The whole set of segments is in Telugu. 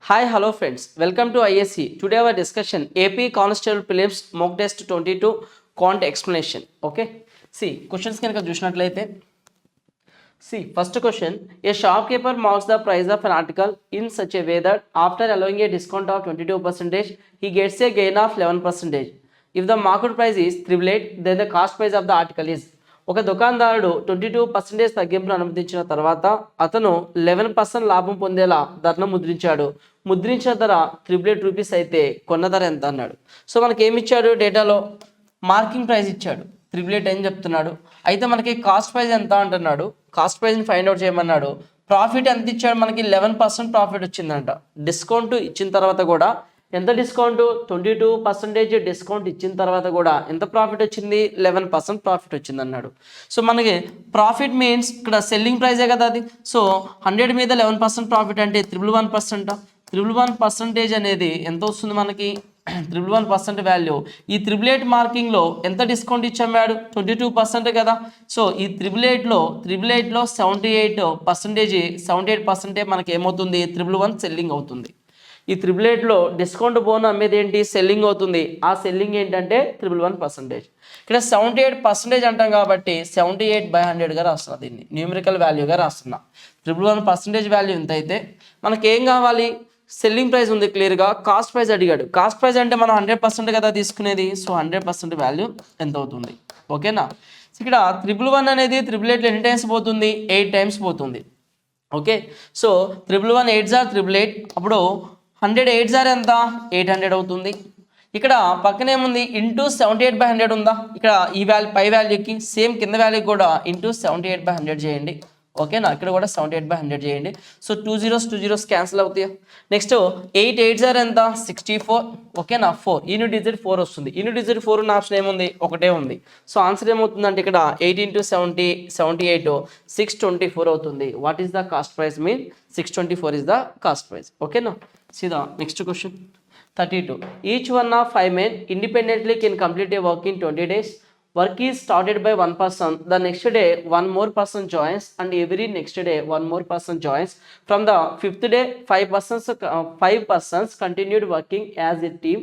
Hi, hello friends. Welcome to ISC. Today our discussion AP Constable Prelims Mock Test 22 Quant Explanation. Okay. See, questions కనుక చూసినట్లయితే see first question, a shopkeeper marks the price of an article in such a way that after allowing a discount of 22%, he gets a gain of 11%. If the market price is triplet, then the cost price of the article is. ఒక దుకాణదారుడు 22% తగ్గింపును అనుమతించిన తర్వాత అతను 11% లాభం పొందేలా ధరను ముద్రించాడు. ముద్రించిన ధర ₹3 అయితే కొన్న ధర ఎంత అన్నాడు. సో మనకి ఏమి ఇచ్చాడు, డేటాలో మార్కింగ్ ప్రైస్ ఇచ్చాడు, 888 అని చెప్తున్నాడు. అయితే మనకి కాస్ట్ ప్రైస్ ఎంత అంటున్నాడు, కాస్ట్ ప్రైస్ని ఫైండ్ అవుట్ చేయమన్నాడు. ప్రాఫిట్ ఎంత ఇచ్చాడు, మనకి 11% ప్రాఫిట్ వచ్చిందంట. డిస్కౌంట్ ఇచ్చిన తర్వాత కూడా ఎంత డిస్కౌంట్, 22% డిస్కౌంట్ ఇచ్చిన తర్వాత కూడా ఎంత ప్రాఫిట్ వచ్చింది, 11% ప్రాఫిట్ వచ్చింది అన్నాడు. సో మనకి ప్రాఫిట్ మీన్స్ ఇక్కడ సెల్లింగ్ ప్రైజే కదా అది. సో 100 మీద 11% ప్రాఫిట్ అంటే 111%. 111% అనేది ఎంత వస్తుంది మనకి, 111% వాల్యూ. ఈ 888 మార్కింగ్లో ఎంత డిస్కౌంట్ ఇచ్చాడు, 22% కదా. సో ఈ 888లో 78% మనకి ఏమవుతుంది, 111 సెల్లింగ్ అవుతుంది. ఈ 888లో డిస్కౌంట్ బోన్ అమ్మేది ఏంటి, సెల్లింగ్ అవుతుంది. ఆ సెల్లింగ్ ఏంటంటే 111%. ఇక్కడ 78% అంటాం కాబట్టి 78/100గా రాస్తున్నా, దీన్ని న్యూమరికల్ వాల్యూగా రాస్తున్నా. 111% వాల్యూ ఎంత అయితే మనకి ఏం కావాలి, సెల్లింగ్ ప్రైస్ ఉంది క్లియర్గా, కాస్ట్ ప్రైస్ అడిగాడు. కాస్ట్ ప్రైస్ అంటే మనం 100% కదా తీసుకునేది. సో 100% వాల్యూ ఎంత అవుతుంది, ఓకేనా. ఇక్కడ 111 అనేది 888లో ఎన్ని టైమ్స్ పోతుంది, 8 టైమ్స్ పోతుంది. ఓకే, సో 111 8s are 888, అప్పుడు 100 8s are ఎంత, 800 అవుతుంది. ఇక్కడ పక్కనేముంది, ఇంటూ 78/100 ఉందా, ఇక్కడ ఈ వాల్యూ పై వాల్యూకి సేమ్ కింద వాల్యూకి కూడా ఇంటూ 78/100 చేయండి. ఓకేనా, ఇక్కడ కూడా 78/100 చేయండి. సో 2 zeros క్యాన్సిల్ అవుతాయి. నెక్స్ట్ 8 8s are ఎంత, 64. ఓకేనా, 4 యూనిట్ డిజిట్ 4 వస్తుంది. యూనిట్ డిజిట్ 4 ఉన్న ఆప్షన్ ఏముంది, ఒకటే ఉంది. సో ఆన్సర్ ఏమవుతుందంటే ఇక్కడ 8 × 70 78 624 అవుతుంది. What is the cost price mean 624 is the cost price. ఓకేనా. See the next question 32. Each one of 5 men independently can complete a work in 20 days. Work is started by one person. The next day one more person joins, and every next day one more person joins. From the 5th day 5 persons continued working as a team.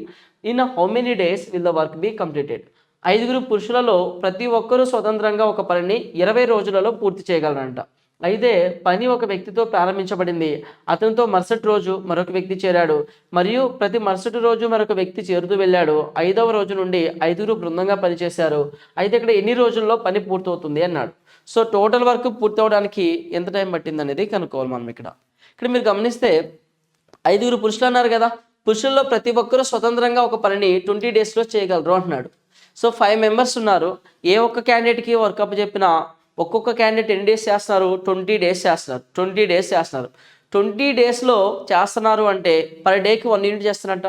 In how many days will the work be completed? 5 పురుషులలో ప్రతి ఒక్కరూ స్వతంత్రంగా ఒక పనిని 20 రోజులలో పూర్తి చేయగలరంట. అయితే పని ఒక వ్యక్తితో ప్రారంభించబడింది. అతనితో మరుసటి రోజు మరొక వ్యక్తి చేరాడు, మరియు ప్రతి మరుసటి రోజు మరొక వ్యక్తి చేరుతూ వెళ్ళాడు. 5వ రోజు నుండి 5 బృందంగా పనిచేశారు. అయితే ఇక్కడ ఎన్ని రోజుల్లో పని పూర్తవుతుంది అన్నాడు. సో టోటల్ వర్క్ పూర్తవడానికి ఎంత టైం పట్టింది అనేది కనుక్కోవాలి మనం. ఇక్కడ మీరు గమనిస్తే 5 పురుషులు అన్నారు కదా, పురుషుల్లో ప్రతి ఒక్కరూ స్వతంత్రంగా ఒక పనిని 20 daysలో చేయగలరు అంటున్నాడు. సో 5 members ఉన్నారు. ఏ ఒక్క క్యాండిడేట్కి వర్కప్ చెప్పినా ఒక్కొక్క క్యాండిడేట్ ఎన్ని డేస్ చేస్తున్నారు, 20 days చేస్తున్నారు. 20 days చేస్తున్నారు. 20 daysలో చేస్తున్నారు అంటే పర్ డేకి 1 యూనిట్ చేస్తున్నట్ట.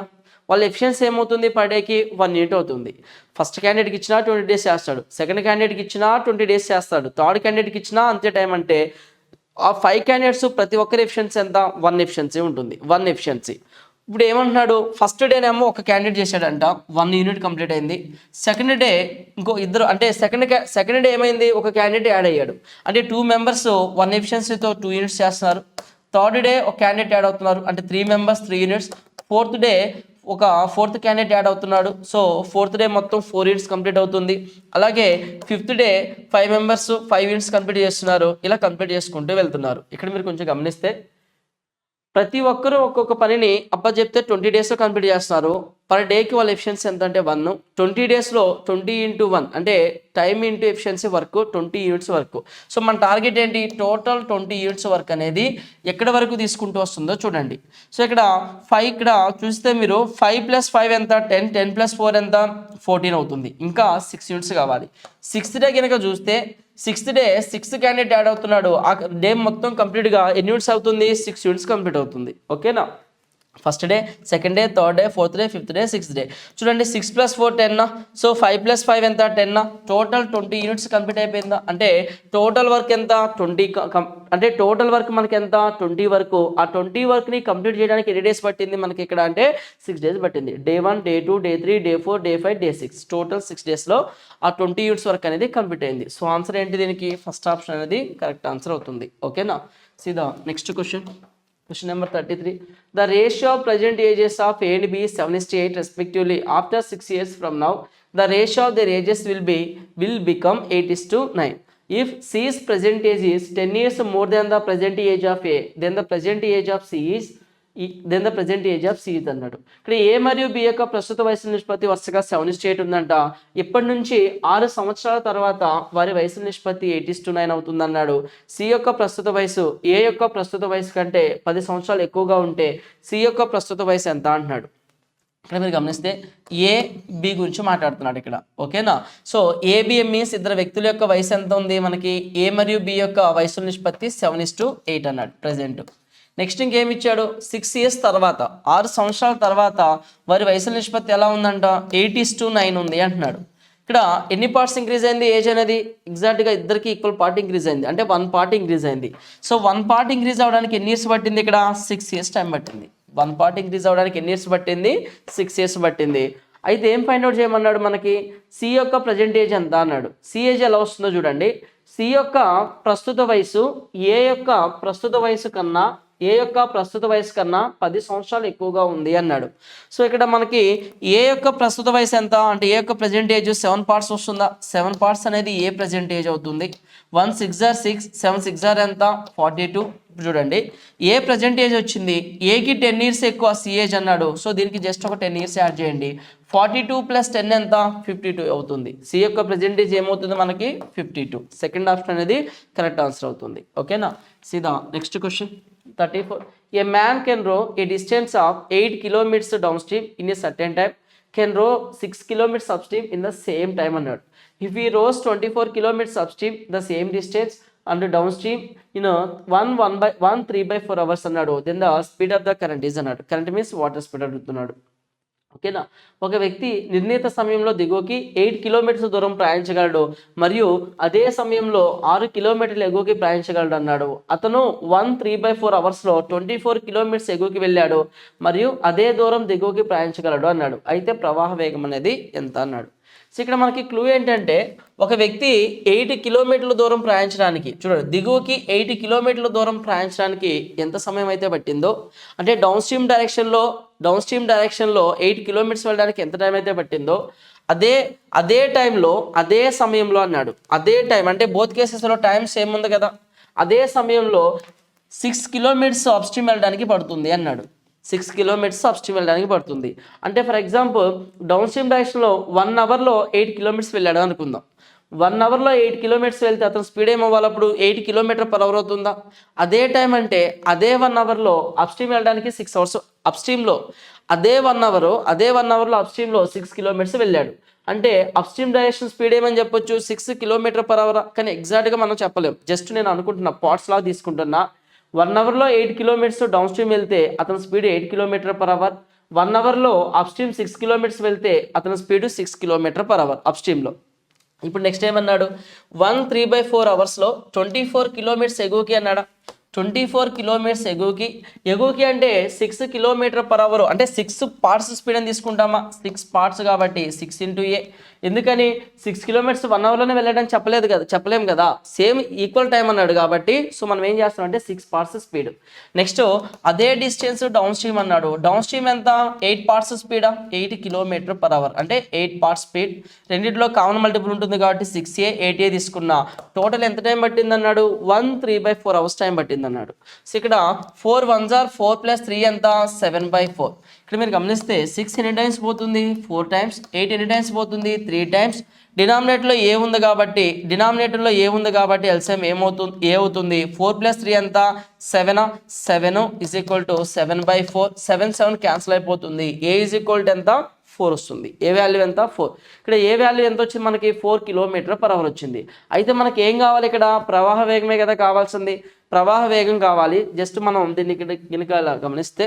వాళ్ళ ఎఫిషియన్సీ ఏమవుతుంది, పర్ డేకి 1 యూనిట్ అవుతుంది. ఫస్ట్ క్యాండిడేట్కి ఇచ్చినా 20 days చేస్తాడు, సెకండ్ క్యాండిడేట్కి ఇచ్చినా 20 days చేస్తాడు, థర్డ్ క్యాండిడేట్కి ఇచ్చినా అంతే టైం. అంటే ఆ 5 candidates ప్రతి ఒక్కరి ఎఫిషియన్సీ ఎంత, 1 ఎఫిషియన్సీ ఉంటుంది. 1 ఎఫిషియన్సీ. ఇప్పుడు ఏమంటున్నాడు, ఫస్ట్ డేనేమో ఒక క్యాండిడేట్ చేశాడంట, 1 యూనిట్ కంప్లీట్ అయింది. సెకండ్ డే ఇంకో ఇద్దరు, అంటే సెకండ్ డే ఏమైంది, ఒక క్యాండిడేట్ యాడ్ అయ్యాడు. అంటే 2 members 1 ఎఫిషియన్సీతో 2 యూనిట్స్ చేస్తున్నారు. థర్డ్ డే ఒక క్యాండిడేట్ యాడ్ అవుతున్నారు, అంటే 3 members 3 యూనిట్స్. ఫోర్త్ డే ఒక 4th క్యాండిడేట్ యాడ్ అవుతున్నాడు. సో 4th డే మొత్తం 4 యూనిట్స్ కంప్లీట్ అవుతుంది. అలాగే 5th day 5 members 5 units complete చేస్తున్నారు. ఇలా కంప్లీట్ చేసుకుంటూ వెళ్తున్నారు. ఇక్కడ మీరు కొంచెం గమనిస్తే ప్రతి ఒక్కరూ ఒక్కొక్క పనిని అప్పచెప్తే 20 daysలో కంప్లీట్ చేస్తున్నారు. పర్ డేకి వాళ్ళ ఎఫిషియన్సీ ఎంత అంటే 1. 20 daysలో 20 × 1 అంటే time into efficiency work 20 units work. So మన టార్గెట్ ఏంటి, టోటల్ 20 యూనిట్స్ వర్క్ అనేది ఎక్కడ వరకు తీసుకుంటూ వస్తుందో చూడండి. సో ఇక్కడ 5, ఇక్కడ చూస్తే మీరు 5 + 5 ఎంత, 10. 10 + 4 ఎంత, 14 అవుతుంది. ఇంకా 6 యూనిట్స్ కావాలి. 6th డే కనుక చూస్తే 6th day 6th candidate add అవుతున్నాడు. ఆ డే మొత్తం కంప్లీట్గా ఎన్ని యూనిట్స్ అవుతుంది, 6 యూనిట్స్ కంప్లీట్ అవుతుంది. ఓకేనా. First day, second day, third day, 4th day, 5th day, 6th day. చూడండి 6 + 4 10. సో 5 + 5 ఎంత, 10. టోటల్ 20 యూనిట్స్ కంప్లీట్ అయిపోయిందా, అంటే టోటల్ వర్క్ ఎంత, 20. అంటే టోటల్ వర్క్ మనకి ఎంత, 20 వరకు. ఆ 20 వర్క్ని కంప్లీట్ చేయడానికి ఎన్ని డేస్ పట్టింది మనకి ఇక్కడ అంటే 6 days పట్టింది. Day 1, Day 2, Day 3, Day 4, Day 5, Day 6. Total 6 daysలో ఆ 20 యూనిట్స్ వర్క్ అనేది కంప్లీట్ అయింది. సో ఆన్సర్ ఏంటి, దీనికి ఫస్ట్ ఆప్షన్ అనేది కరెక్ట్ ఆన్సర్ అవుతుంది. ఓకేనా. See the next question Question number 33. The ratio of present ages of A and B is 7:8 respectively. After 6 years from now, the ratio of their ages will become 8:9. If C's present age is 10 years more than the present age of A, then the present age of C is అన్నాడు. ఇక్కడ ఏ మరియు బి యొక్క ప్రస్తుత వయసు నిష్పత్తి వరుసగా 7:8 ఉందంట. ఇప్పటి నుంచి 6 సంవత్సరాల తర్వాత వారి వయసు నిష్పత్తి 8:9 అవుతుంది అన్నాడు. సి యొక్క ప్రస్తుత వయసు ఏ యొక్క ప్రస్తుత వయసు కంటే 10 సంవత్సరాలు ఎక్కువగా ఉంటే సి యొక్క ప్రస్తుత వయసు ఎంత అంటున్నాడు. ఇక్కడ మీరు గమనిస్తే ఏ బి గురించి మాట్లాడుతున్నాడు ఇక్కడ. ఓకేనా. సో ఏబిఎం మీన్స్ ఇద్దరు వ్యక్తుల యొక్క వయసు ఎంత ఉంది మనకి. ఏ మరియు బి యొక్క వయసు నిష్పత్తి 7:8 అన్నాడు ప్రజెంట్. నెక్స్ట్ ఇంకేమి ఇచ్చాడు, 6 years తర్వాత 6 సంవత్సరాల తర్వాత వారి వయసు నిష్పత్తి ఎలా ఉందంట, 8:9 ఉంది అంటున్నాడు. ఇక్కడ ఎన్ని పార్ట్స్ ఇంక్రీజ్ అయింది ఏజ్ అనేది, ఎగ్జాక్ట్గా ఇద్దరికి ఈక్వల్ పార్ట్ ఇంక్రీజ్ అయింది, అంటే 1 part ఇంక్రీజ్ అయింది. సో 1 part ఇంక్రీజ్ అవ్వడానికి ఎన్ని ఇయర్స్ పట్టింది, ఇక్కడ 6 years టైం పట్టింది. 1 part ఇంక్రీజ్ అవ్వడానికి ఎన్ని ఇయర్స్ పట్టింది, 6 years పట్టింది. అయితే ఏం ఫైండ్ అవుట్ చేయమన్నాడు మనకి, సి యొక్క ప్రజెంట్ ఏజ్ ఎంత అన్నాడు. సి ఏజ్ ఎలా వస్తుందో చూడండి. సి యొక్క ప్రస్తుత వయసు ఏ యొక్క ప్రస్తుత వయసు కన్నా 10 సంవత్సరాలు ఎక్కువగా ఉంది అన్నాడు. సో ఇక్కడ మనకి ఏ యొక్క ప్రస్తుత వయసు ఎంత అంటే ఏ యొక్క ప్రజెంట్ ఏజ్ 7 parts వస్తుందా, 7 parts అనేది ఏ ప్రజెంట్ ఏజ్ అవుతుంది. 1 6 are 6, 7 6 are ఎంత 42. ఇప్పుడు చూడండి ఏ ప్రజెంట్ ఏజ్ వచ్చింది, ఏకి 10 years ఎక్కువ సి ఏజ్ అన్నాడు. సో దీనికి జస్ట్ ఒక 10 years యాడ్ చేయండి. 42 + 10 ఎంత 52 అవుతుంది. సి యొక్క ప్రజెంట్ ఏజ్ ఏమవుతుంది మనకి 52. సెకండ్ ఆప్షన్ అనేది కరెక్ట్ ఆన్సర్ అవుతుంది. ఓకేనా. సీదా next question 34. A man can row a distance of 8 kilometers downstream in a certain time, can row 6 kilometers upstream in the same time అన్నాడు. If he rows 24 kilometers upstream the same distance and downstream in 3/4 hours అన్నాడు, then the speed of the current is అన్నాడు. కరెంట్ మీన్స్ వాటర్ స్పీడ్ అడుగుతున్నాడు. ఓకేనా. ఒక వ్యక్తి నిర్ణీత సమయంలో దిగువకి 8 kilometers దూరం ప్రయాణించగలడు మరియు అదే సమయంలో 6 kilometers ఎగువకి ప్రయాణించగలడు అన్నాడు. అతను 3/4 hours 24 kilometers ఎగువకి వెళ్ళాడు మరియు అదే దూరం దిగువకి ప్రయాణించగలడు అన్నాడు. అయితే ప్రవాహ వేగం అనేది ఎంత అన్నాడు. సో ఇక్కడ మనకి క్లూ ఏంటంటే ఒక వ్యక్తి 8 kilometers దూరం ప్రయాణించడానికి, చూడండి దిగువకి 8 kilometers దూరం ప్రయాణించడానికి ఎంత సమయం అయితే పట్టిందో, అంటే డౌన్ స్ట్రీమ్ డైరెక్షన్లో 8 kilometers వెళ్ళడానికి ఎంత టైం అయితే పట్టిందో అదే టైంలో అదే సమయంలో అన్నాడు. అదే టైం అంటే బోత్ కేసెస్లో టైం సేమ్ ఉంది కదా, అదే సమయంలో 6 kilometers అప్స్ట్రీమ్ వెళ్ళడానికి పడుతుంది అన్నాడు. 6 kilometers అప్స్ట్రీమ్ వెళ్ళడానికి పడుతుంది. అంటే ఫర్ ఎగ్జాంపుల్ డౌన్ స్ట్రీమ్ డైరెక్షన్లో 1 hourలో 8 kilometers వెళ్ళాడు అనుకుందాం. 1 hourలో 8 kilometers వెళ్తే అతను స్పీడ్ ఏమవ్వాలి, అప్పుడు 8 km/h అవుతుందా. అదే టైం అంటే అదే 1 hourలో అప్స్ట్రీమ్ వెళ్ళడానికి 6 hours అప్స్ట్రీమ్లో అదే 1 hourలో అప్స్ట్రీమ్లో 6 kilometers వెళ్ళాడు. అంటే అప్స్ట్రీమ్ డైరెక్షన్ స్పీడ్ ఏమని చెప్పొచ్చు 6 km/h. కానీ ఎగ్జాక్ట్గా మనం చెప్పలేం, జస్ట్ నేను అనుకుంటున్నా, పార్ట్స్ లాగా తీసుకుంటున్నా. 1 hourలో 8 kilometers డౌన్ స్ట్రీమ్ వెళ్తే అతని స్పీడ్ 8 km/h. 1 hourలో అప్స్ట్రీమ్ 6 kilometers వెళ్తే అతని స్పీడ్ 6 km/h అప్స్ట్రీమ్లో. ఇప్పుడు నెక్స్ట్ ఏమన్నాడు, 3/4 hours 24 kilometers ఎగువకి అన్నాడా. 24 kilometers ఎగువకి అంటే 6 km/h అంటే 6 parts స్పీడ్ అని తీసుకుంటామా, 6 parts కాబట్టి 6 × A. ఎందుకని 6 kilometers 1 hourలోనే వెళ్ళడం చెప్పలేం కదా, సేమ్ ఈక్వల్ టైం అన్నాడు కాబట్టి సో మనం ఏం చేస్తాం అంటే 6 parts స్పీడ్. నెక్స్ట్ అదే డిస్టెన్స్ డౌన్ స్ట్రీమ్ అన్నాడు. డౌన్ స్ట్రీమ్ ఎంత 8 parts స్పీడా, 8 km/h అంటే 8 parts స్పీడ్. రెండిట్లో కామన్ మల్టిపుల్ ఉంటుంది కాబట్టి 6A 8A తీసుకున్నా. టోటల్ ఎంత టైం పట్టింది అన్నాడు, 3/4 hours టైం పట్టింది అన్నాడు. సో ఇక్కడ 4 1s are 4 + 3 ఎంత 7/4. ఇక్కడ మీరు గమనిస్తే 6 ఎన్ని టైమ్స్ పోతుంది 4 times, 8 ఎన్ని టైమ్స్ పోతుంది 3 times. డినామినేటర్లో ఏ ఉంది కాబట్టి ఎల్సిఎం ఏ అవుతుంది 4 + 3 ఎంత 7 7 7/4. 7 క్యాన్సిల్ అయిపోతుంది. ఏ ఎంత 4 వస్తుంది. ఏ వాల్యూ ఎంత 4. ఇక్కడ ఏ వాల్యూ ఎంత వచ్చింది మనకి 4 km/h వచ్చింది. అయితే మనకి ఏం కావాలి, ఇక్కడ ప్రవాహ వేగమే కదా కావాల్సింది, ప్రవాహ వేగం కావాలి. జస్ట్ మనం దీన్ని కనుక గమనిస్తే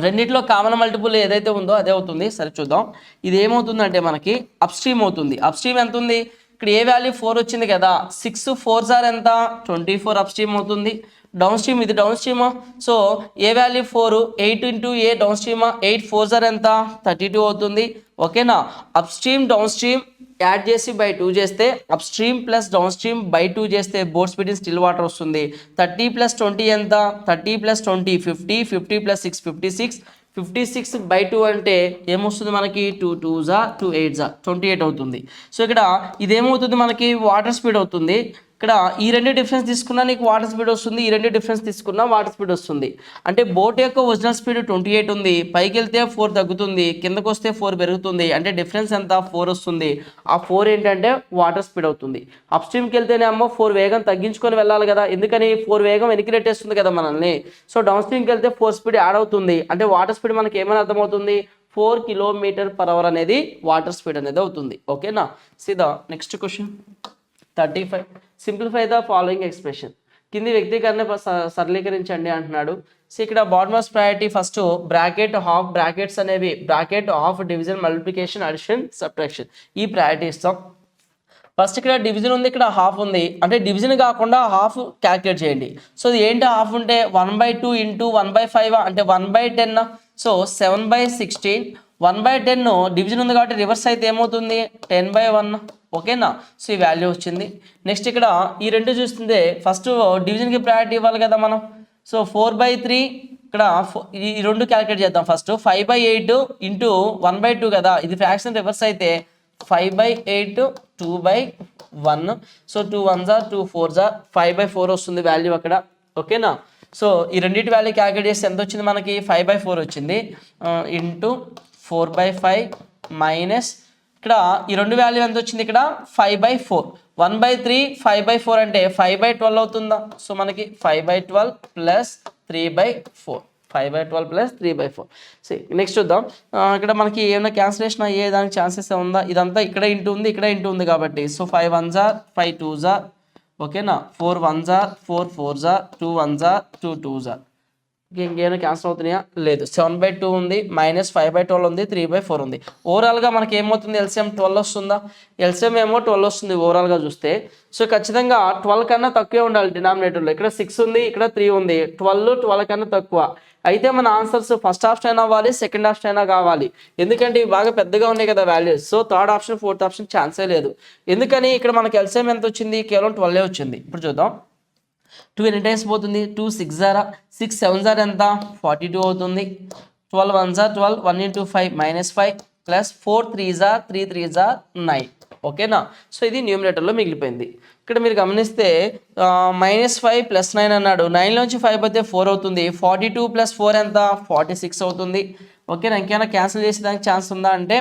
రెండిట్లో కామన్ మల్టిపుల్ ఏదైతే ఉందో అదే అవుతుంది. సరే చూద్దాం. ఇది ఏమవుతుందంటే మనకి అప్స్ట్రీమ్ అవుతుంది. అప్స్ట్రీమ్ ఎంత ఉంది, ఇక్కడ ఏ వాల్యూ 4 వచ్చింది కదా, 6 4s are ఎంత 24 అప్స్ట్రీమ్ అవుతుంది. డౌన్ స్ట్రీమ్ ఇది down stream, so A value 4 8 × A down stream 8 4s are ఎంత 32 అవుతుంది. ఓకేనా. అప్స్ట్రీమ్ డౌన్ స్ట్రీమ్ యాడ్ చేసి బై 2 చేస్తే up stream plus down stream by 2 చేస్తే boat speed in still water వస్తుంది. 30 + 20 ఎంత? 30 + 20 50, 50 + 6 56, 56 బై 2 అంటే ఏమొస్తుంది మనకి? 2 2s 2 8s 28 అవుతుంది. సో ఇక్కడ ఇదేమవుతుంది మనకి? వాటర్ స్పీడ్ అవుతుంది. ఇక్కడ ఈ రెండు డిఫరెన్స్ తీసుకున్నా నీకు వాటర్ స్పీడ్ వస్తుంది, ఈ రెండు డిఫరెన్స్ తీసుకున్నా వాటర్ స్పీడ్ వస్తుంది. అంటే బోట్ యొక్క ఒరిజినల్ స్పీడ్ 28 ఉంది, పైకి వెళ్తే 4 తగ్గుతుంది, కిందకు వస్తే 4 పెరుగుతుంది. అంటే డిఫరెన్స్ ఎంత? 4 వస్తుంది. ఆ 4 ఏంటంటే వాటర్ స్పీడ్ అవుతుంది. అప్ స్ట్రీమ్కి వెళ్తేనే అమ్మో 4 వేగం తగ్గించుకొని వెళ్ళాలి కదా, ఎందుకని 4 వేగం వెనక్కి నెట్టేస్తుంది కదా మనల్ని. సో డౌన్ స్ట్రీమ్కి వెళ్తే 4 స్పీడ్ యాడ్ అవుతుంది. అంటే వాటర్ స్పీడ్ మనకి ఏమైనా అర్థమవుతుంది? 4 km/h అనేది వాటర్ స్పీడ్ అనేది అవుతుంది. ఓకేనా? సీదా next question 35. Simplify the following expression. కింది వ్యక్తీకరణ సరళీకరించండి అంటున్నాడు. సో ఇక్కడ bottommost priority first bracket of, brackets అనేవి bracket of, division, multiplication, addition, subtraction, ఈ ప్రయారిటీ ఇస్తాం. ఫస్ట్ ఇక్కడ డివిజన్ ఉంది, ఇక్కడ హాఫ్ ఉంది. అంటే డివిజన్ కాకుండా హాఫ్ క్యాల్కులేట్ చేయండి. సో ఇది ఏంటి హాఫ్ ఉంటే 1/2 × 1/5 అంటే 1/10. సో 7/16. 1/10 డివిజన్ ఉంది కాబట్టి రివర్స్ అయితే ఏమవుతుంది? 10/1. ఓకేనా? సో ఈ వాల్యూ వచ్చింది. నెక్స్ట్ ఇక్కడ ఈ రెండు చూస్తుంటే ఫస్ట్ డివిజన్కి ప్రయారిటీ ఇవ్వాలి కదా మనం. సో 4/3 ఇక్కడ ఈ రెండు క్యాలిక్యులేట్ చేద్దాం. ఫస్ట్ 5/8 × 1/2 కదా, ఇది ఫ్రాక్షన్ రివర్స్ అయితే 5/8 2/1. సో 2 1s 2 4s 5/4 వస్తుంది వాల్యూ అక్కడ. ఓకేనా? సో ఈ రెండింటి వాల్యూ క్యాలిక్యులేట్ చేస్తే ఎంత వచ్చింది మనకి? 5/4 వచ్చింది. ఇంటూ 4/5 మైనస్ ఇక్కడ ఈ రెండు వాల్యూ ఎంత వచ్చింది? ఇక్కడ 5/4. 1/3 5/4 అంటే 5/12 అవుతుందా? సో మనకి 5/12 + 3/4. 5/12 + 3/4. నెక్స్ట్ చూద్దాం. ఇక్కడ మనకి ఏమైనా క్యాన్సిలేషన్ అయ్యే దానికి ఛాన్సెస్ ఉందా? ఇదంతా ఇక్కడ ఇంటూ ఉంది, ఇక్కడ ఇంటూ ఉంది కాబట్టి. So 5 1s 5 2s. ఓకేనా? 4 1s 4 4s 2 1s 2 2s. ఇంకేమైనా క్యాన్సిల్ అవుతున్నాయా? లేదు. 7/2 ఉంది, -5/12 ఉంది, 3/4 ఉంది. ఓవరాల్గా మనకి ఏమవుతుంది? ఎల్సిఎం 12 వస్తుందా? ఎల్సిఎం ఏమో 12 వస్తుంది ఓవరాల్గా చూస్తే. సో ఖచ్చితంగా 12 కన్నా తక్కువే ఉండాలి డినామినేటర్లో. ఇక్కడ 6 ఉంది, ఇక్కడ 3 ఉంది. 12 కన్నా తక్కువ అయితే మన ఆన్సర్స్ ఫస్ట్ ఆప్షన్ అయినా అవ్వాలి, సెకండ్ ఆప్షన్ అయినా కావాలి. ఎందుకంటే ఇవి బాగా పెద్దగా ఉన్నాయి కదా values. So third option, fourth option ఛాన్సే లేదు. ఎందుకని? ఇక్కడ మనకి ఎల్సిఎం ఎంత వచ్చింది? కేవలం 12 వచ్చింది. ఇప్పుడు చూద్దాం. 2 ఎన్ని టైమ్స్ పోతుంది? 2 6 6 7 ఎంత? 42 అవుతుంది. 12 1s 12, 1 × 5 -5 ప్లస్ 4 3s 3 3s 9. ఓకేనా? సో ఇది న్యూమినేటర్లో మిగిలిపోయింది. ఇక్కడ మీరు గమనిస్తే -5 + 9 అన్నాడు. 9లోంచి 5 పోతే 4 అవుతుంది. 42 + 4 ఎంత? 46 అవుతుంది. ఓకేనా? ఇంకేమైనా క్యాన్సిల్ చేసేదానికి ఛాన్స్ ఉందా అంటే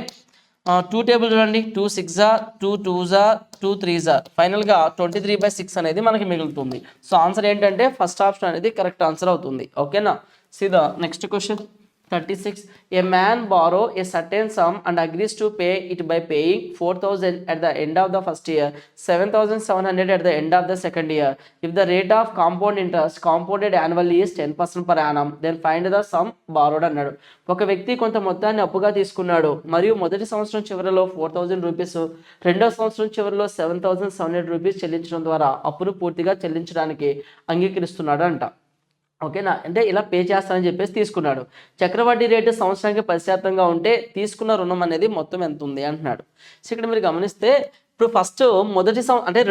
2 టేబుల్ చూడండి. 2 6s 2 2s 2 3s. ఫైనల్గా 23/6 అనేది మనకి మిగులుతుంది. సో ఆన్సర్ ఏంటంటే ఫస్ట్ ఆప్షన్ అనేది కరెక్ట్ ఆన్సర్ అవుతుంది. ఓకేనా? సీదా next question 36. A man borrow a certain sum and agrees to pay it by paying 4,000 at the end of the first year, 7,700 at the end of the second year. If the rate of compound interest compounded annually is 10% per annum, then find the sum borrowed అన్నాడు. ఒక వ్యక్తి కొంత మొత్తాన్ని అప్పుగా తీసుకున్నాడు మరియు మొదటి సంవత్సరం చివరిలో 4,000 రూపీస్, రెండో సంవత్సరం చివరిలో 7,700 రూపీస్ చెల్లించడం ద్వారా అప్పును పూర్తిగా చెల్లించడానికి అంగీకరిస్తున్నాడు అంట. ఓకేనా? అంటే ఇలా పే చేస్తానని చెప్పేసి తీసుకున్నాడు. చక్రవడ్డీ రేటు సంవత్సరానికి 10% ఉంటే తీసుకున్న రుణం అనేది మొత్తం ఎంత ఉంది అంటున్నాడు. సో ఇక్కడ మీరు గమనిస్తే ఇప్పుడు ఫస్ట్ మొదటి అంటే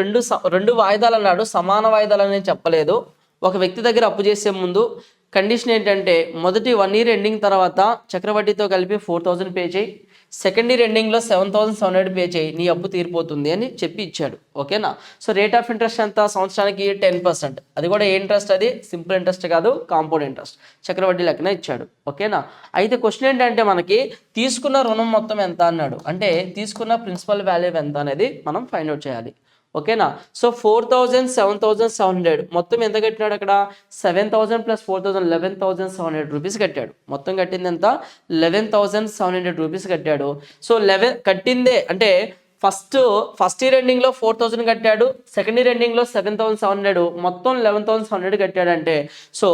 రెండు వాయిదాలు అన్నాడు. సమాన వాయిదాలు అనేది చెప్పలేదు. ఒక వ్యక్తి దగ్గర అప్పు చేసే ముందు కండిషన్ ఏంటంటే మొదటి 1 year ఎండింగ్ తర్వాత చక్రవడ్డీతో కలిపి 4,000 పే చేయి, సెకండ్ ఇయర్ ఎండింగ్లో 7,700 పే చేయి, నీ అప్పు తీరిపోతుంది అని చెప్పి ఇచ్చాడు. ఓకేనా? సో రేట్ ఆఫ్ ఇంట్రెస్ట్ ఎంత? సంవత్సరానికి 10%. అది కూడా ఏ ఇంట్రెస్ట్? అది సింపుల్ ఇంట్రెస్ట్ కాదు, కాంపౌండ్ ఇంట్రెస్ట్, చక్రవడ్డీ లెక్కన ఇచ్చాడు. ఓకేనా? అయితే క్వశ్చన్ ఏంటంటే మనకి తీసుకున్న రుణం మొత్తం ఎంత అన్నాడు. అంటే తీసుకున్న ప్రిన్సిపల్ వాల్యూ ఎంత అనేది మనం ఫైండ్ అవుట్ చేయాలి. ఓకేనా? సో 4,000 7,700 మొత్తం ఎంత కట్టినాడు? అక్కడ 7,000 + 4,000 11,700 రూపీస్ కట్టాడు. మొత్తం కట్టింది ఎంత? 11,700 రూపీస్ కట్టాడు. సో 11 కట్టిందే అంటే ఫస్ట్ ఇయర్ ఎండింగ్లో 4,000 కట్టాడు, సెకండ్ ఇయర్ ఎండింగ్లో 7,700, మొత్తం 11,700 కట్టాడు. అంటే సో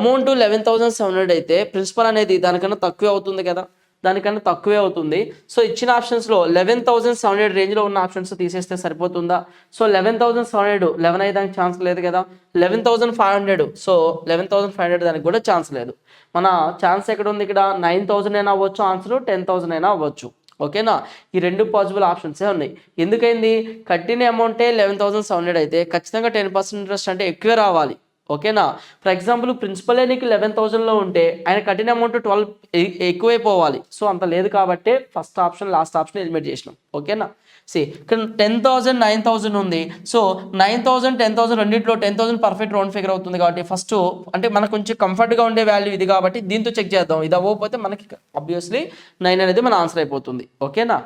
అమౌంట్ 11,700 అయితే ప్రిన్సిపల్ అనేది దానికన్నా తక్కువే అవుతుంది కదా, దానికన్నా తక్కువే అవుతుంది. సో ఇచ్చిన ఆప్షన్స్లో 11,700 రేంజ్లో ఉన్న ఆప్షన్స్ తీసేస్తే సరిపోతుందా? సో 11,700 11 అయ్యేదానికి ఛాన్స్ లేదు కదా. 11,500 సో 11,500 దానికి కూడా ఛాన్స్ లేదు. మన ఛాన్స్ ఎక్కడ ఉంది? ఇక్కడ 9,000 అయినా అవ్వచ్చు ఆన్సర్, 10,000 అయినా అవ్వచ్చు. ఓకేనా, ఈ రెండు పాసిబుల్ ఆప్షన్సే ఉన్నాయి. ఎందుకైంది, కట్టిన అమౌంటే 11,700 అయితే ఖచ్చితంగా 10% ఇంట్రెస్ట్ అంటే ఎక్కువే రావాలి. ఓకేనా, ఫర్ ఎగ్జాంపుల్ ప్రిన్సిపలే నీకు 11,000లో ఉంటే ఆయన కట్టిన అమౌంట్ 12 ఎక్కువైపోవాలి. సో అంత లేదు కాబట్టి first option last option eliminate చేసినాం. ఓకేనా, ఇక్కడ 10,000 9,000 ఉంది. సో 9,000 10,000 రెండింటిలో 10,000 పర్ఫెక్ట్ రౌండ్ ఫిగర్ అవుతుంది కాబట్టి ఫస్ట్ అంటే మనకు కొంచెం కంఫర్ట్గా ఉండే వాల్యూ ఇది కాబట్టి దీంతో చెక్ చేద్దాం. ఇది అవ్వకపోతే మనకి ఆబ్వియస్లీ 9 అనేది మన ఆన్సర్ అయిపోతుంది. ఓకేనా,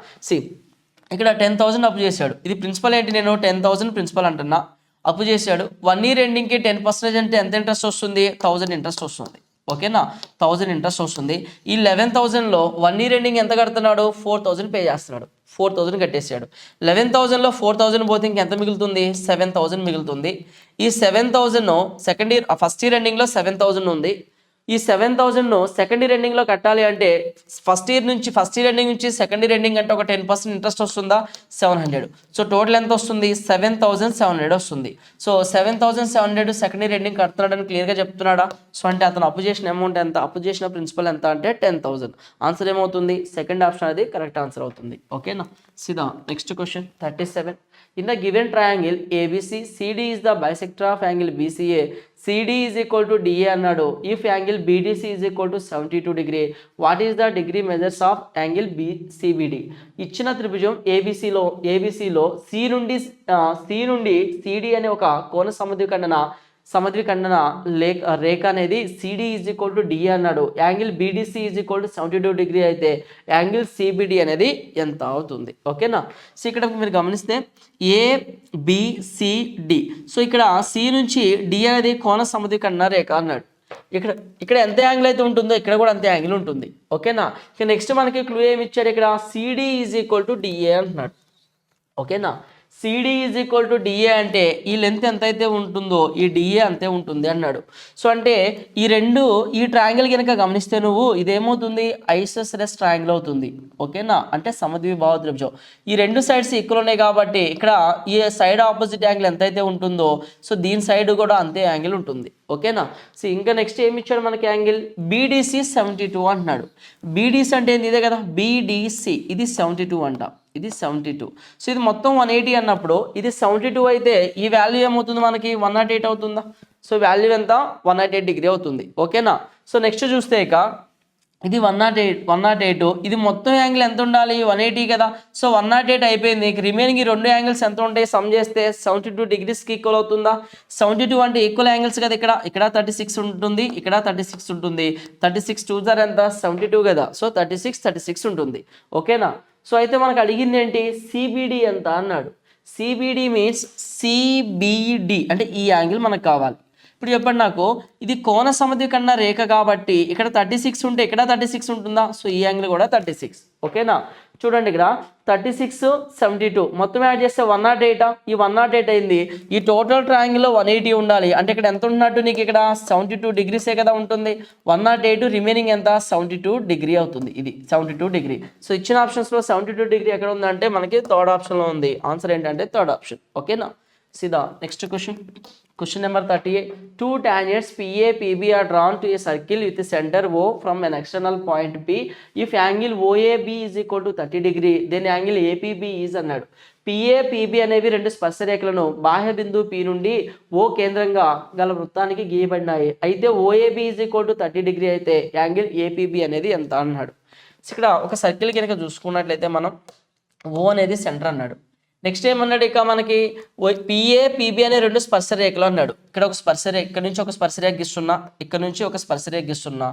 ఇక్కడ 10,000 అప్పు చేశాడు. ఇది ప్రిన్సిపల్ ఏంటి, నేను 10,000 ప్రిన్సిపల్ అంటున్నా, అప్పు చేశాడు. 1 year ఎండింగ్కి 10% అంటే ఎంత ఇంట్రెస్ట్ వస్తుంది, 1,000 ఇంట్రెస్ట్ వస్తుంది. ఓకేనా, 1,000 ఇంట్రెస్ట్ వస్తుంది. ఈ 11,000లో 1 year ఎండింగ్ ఎంత కడుతున్నాడు, 4,000 పే చేస్తున్నాడు. 4,000 కట్టేసాడు. 11,000లో 4,000 పోతే ఇంకెంత మిగులుతుంది, 7,000 మిగులుతుంది. ఈ 7,000 ఫస్ట్ ఇయర్ ఎండింగ్లో 7,000 ఉంది. ఈ 7,000 సెకండ్ ఇయర్ ఎండింగ్లో కట్టాలి అంటే ఫస్ట్ ఇయర్ ఎండింగ్ నుంచి సెకండ్ ఇయర్ ఎండింగ్ అంటే ఒక 10% ఇంట్రెస్ట్ వస్తుందా, 700. సో టోటల్ ఎంత వస్తుంది, 7,700 వస్తుంది. సో 7,700 సెకండ్ ఇయర్ ఎండింగ్ కడుతున్నాడని క్లియర్గా చెప్తున్నాడా. సో అంటే అతను అప్పు చేసిన అమౌంట్ ఎంత, అప్పు చేసిన ప్రిన్సిపల్ ఎంత అంటే 10,000. ఆన్సర్ ఏమవుతుంది, సెకండ్ ఆప్షన్ అది కరెక్ట్ ఆన్సర్ అవుతుంది. ఓకేనా, సిదా next question 37. In the given triangle ABC, CD is the bisector of angle BCA. CD is equal to DA అన్నాడు. If angle BDC is equal to 72 degree, what is the degree measures of angle CBD? ఇచ్చిన త్రిభుజం ABCలో C నుండి CD అనే ఒక కోణ సమద్విఖండన రేఖ అనేది CD is equal to DA అన్నాడు. Angle BDC is equal to 72 degree అయితే యాంగిల్ CBD అనేది ఎంత అవుతుంది. ఓకేనా, సో ఇక్కడ మీరు గమనిస్తే ABCD. సో ఇక్కడ C నుంచి D అనేది కోణ సమద్విఖండన రేఖ అన్నాడు. ఇక్కడ ఎంత యాంగిల్ అయితే ఉంటుందో ఇక్కడ కూడా అంతే యాంగిల్ ఉంటుంది. ఓకేనా, ఇక నెక్స్ట్ మనకి క్లూ ఏమి ఇచ్చాడు, ఇక్కడ CD is equal to DA అంటున్నాడు. ఓకేనా, CD is equal to DA అంటే ఈ లెంత్ ఎంత అయితే ఉంటుందో ఈ DA అంతే ఉంటుంది అన్నాడు. సో అంటే ఈ ట్రయాంగిల్ కనుక గమనిస్తే నువ్వు ఇదేమవుతుంది, ఐసోసెలస్ ట్రయాంగిల్ అవుతుంది. ఓకేనా, అంటే సమద్విబాహు త్రిభుజం. ఈ రెండు సైడ్స్ ఈక్వల్ ఉన్నాయి కాబట్టి ఇక్కడ ఈ సైడ్ ఆపోజిట్ యాంగిల్ ఎంత అయితే ఉంటుందో సో దీని సైడ్ కూడా అంతే యాంగిల్ ఉంటుంది. ఓకేనా, సో ఇంకా నెక్స్ట్ ఏమి ఇచ్చాడు మనకి, యాంగిల్ BDC 72 అంటున్నాడు. BDC అంటే ఏంది, ఇదే కదా BDC, ఇది 72 అంట, ఇది 72. సో ఇది మొత్తం 180 అన్నప్పుడు ఇది 72 అయితే ఈ వాల్యూ ఏమవుతుంది మనకి 108 అవుతుందా. సో వాల్యూ ఎంత, 108 డిగ్రీ అవుతుంది. ఓకేనా, సో నెక్స్ట్ చూస్తే ఇక ఇది 108 ఇది మొత్తం యాంగిల్ ఎంత ఉండాలి, 180 కదా. సో 108 అయిపోయింది. రిమైనింగ్ ఈ రెండు యాంగిల్స్ ఎంత ఉంటాయి, సమ్ చేస్తే 72 డిగ్రీస్కి ఈక్వల్ అవుతుందా. 72 అంటే ఈక్వల్ యాంగిల్స్ కదా, ఇక్కడ 36 ఉంటుంది, ఇక్కడ 36 ఉంటుంది. 36 2 సార్ ఎంత, 72 కదా. సో 36 ఉంటుంది. ఓకేనా, సో అయితే మనకు అడిగింది ఏంటి, CBD ఎంత అన్నాడు. CBD మీన్స్ CBD అంటే ఈ యాంగిల్ మనకు కావాలి. ఇప్పుడు చెప్పండి నాకు, ఇది కోణ సమద్విఖండన రేఖ కాబట్టి ఇక్కడ 36 ఉంటే ఇక్కడ 36 ఉంటుందా. సో ఈ యాంగిల్ కూడా 36. ఓకేనా, చూడండి ఇక్కడ 36 72 మొత్తం యాడ్ చేస్తే 108. ఈ 108 అయింది. ఈ టోటల్ ట్రయాంగిల్లో 180 ఉండాలి అంటే ఇక్కడ ఎంత ఉన్నట్టు నీకు, ఇక్కడ 72 డిగ్రీసే కదా ఉంటుంది. 108 రిమైనింగ్ ఎంత, 72 డిగ్రీ అవుతుంది. ఇది 72 డిగ్రీ. సో ఇచ్చిన ఆప్షన్స్లో 72 డిగ్రీ ఎక్కడ ఉందంటే మనకి థర్డ్ ఆప్షన్లో ఉంది. ఆన్సర్ ఏంటంటే థర్డ్ ఆప్షన్. ఓకేనా, సీదా next question number 38. Two tangents PA PB are drawn to a circle with a center O from an external point P. If angle OAB is equal to 30 degree, then angle APB is అన్నాడు. PA PB అనేవి రెండు స్పర్శరేఖలను బాహ్య బిందువు P నుండి O కేంద్రంగా గల వృత్తానికి గీయబడినాయి. అయితే OAB is equal to 30 degree అయితే యాంగిల్ APB అనేది ఎంత అన్నాడు. ఇక్కడ ఒక సర్కిల్ కనుక చూసుకున్నట్లయితే మనం O అనేది సెంటర్ అన్నాడు. నెక్స్ట్ ఏమన్నాడు, ఇక మనకి PA PB అనే రెండు స్పర్శరేఖలు అన్నాడు. ఇక్కడ ఒక స్పర్శరేఖ, ఇక్కడ నుంచి ఒక స్పర్శరేఖ గీస్తున్నా, ఇక్కడ నుంచి ఒక స్పర్శరేఖ గీస్తున్నా.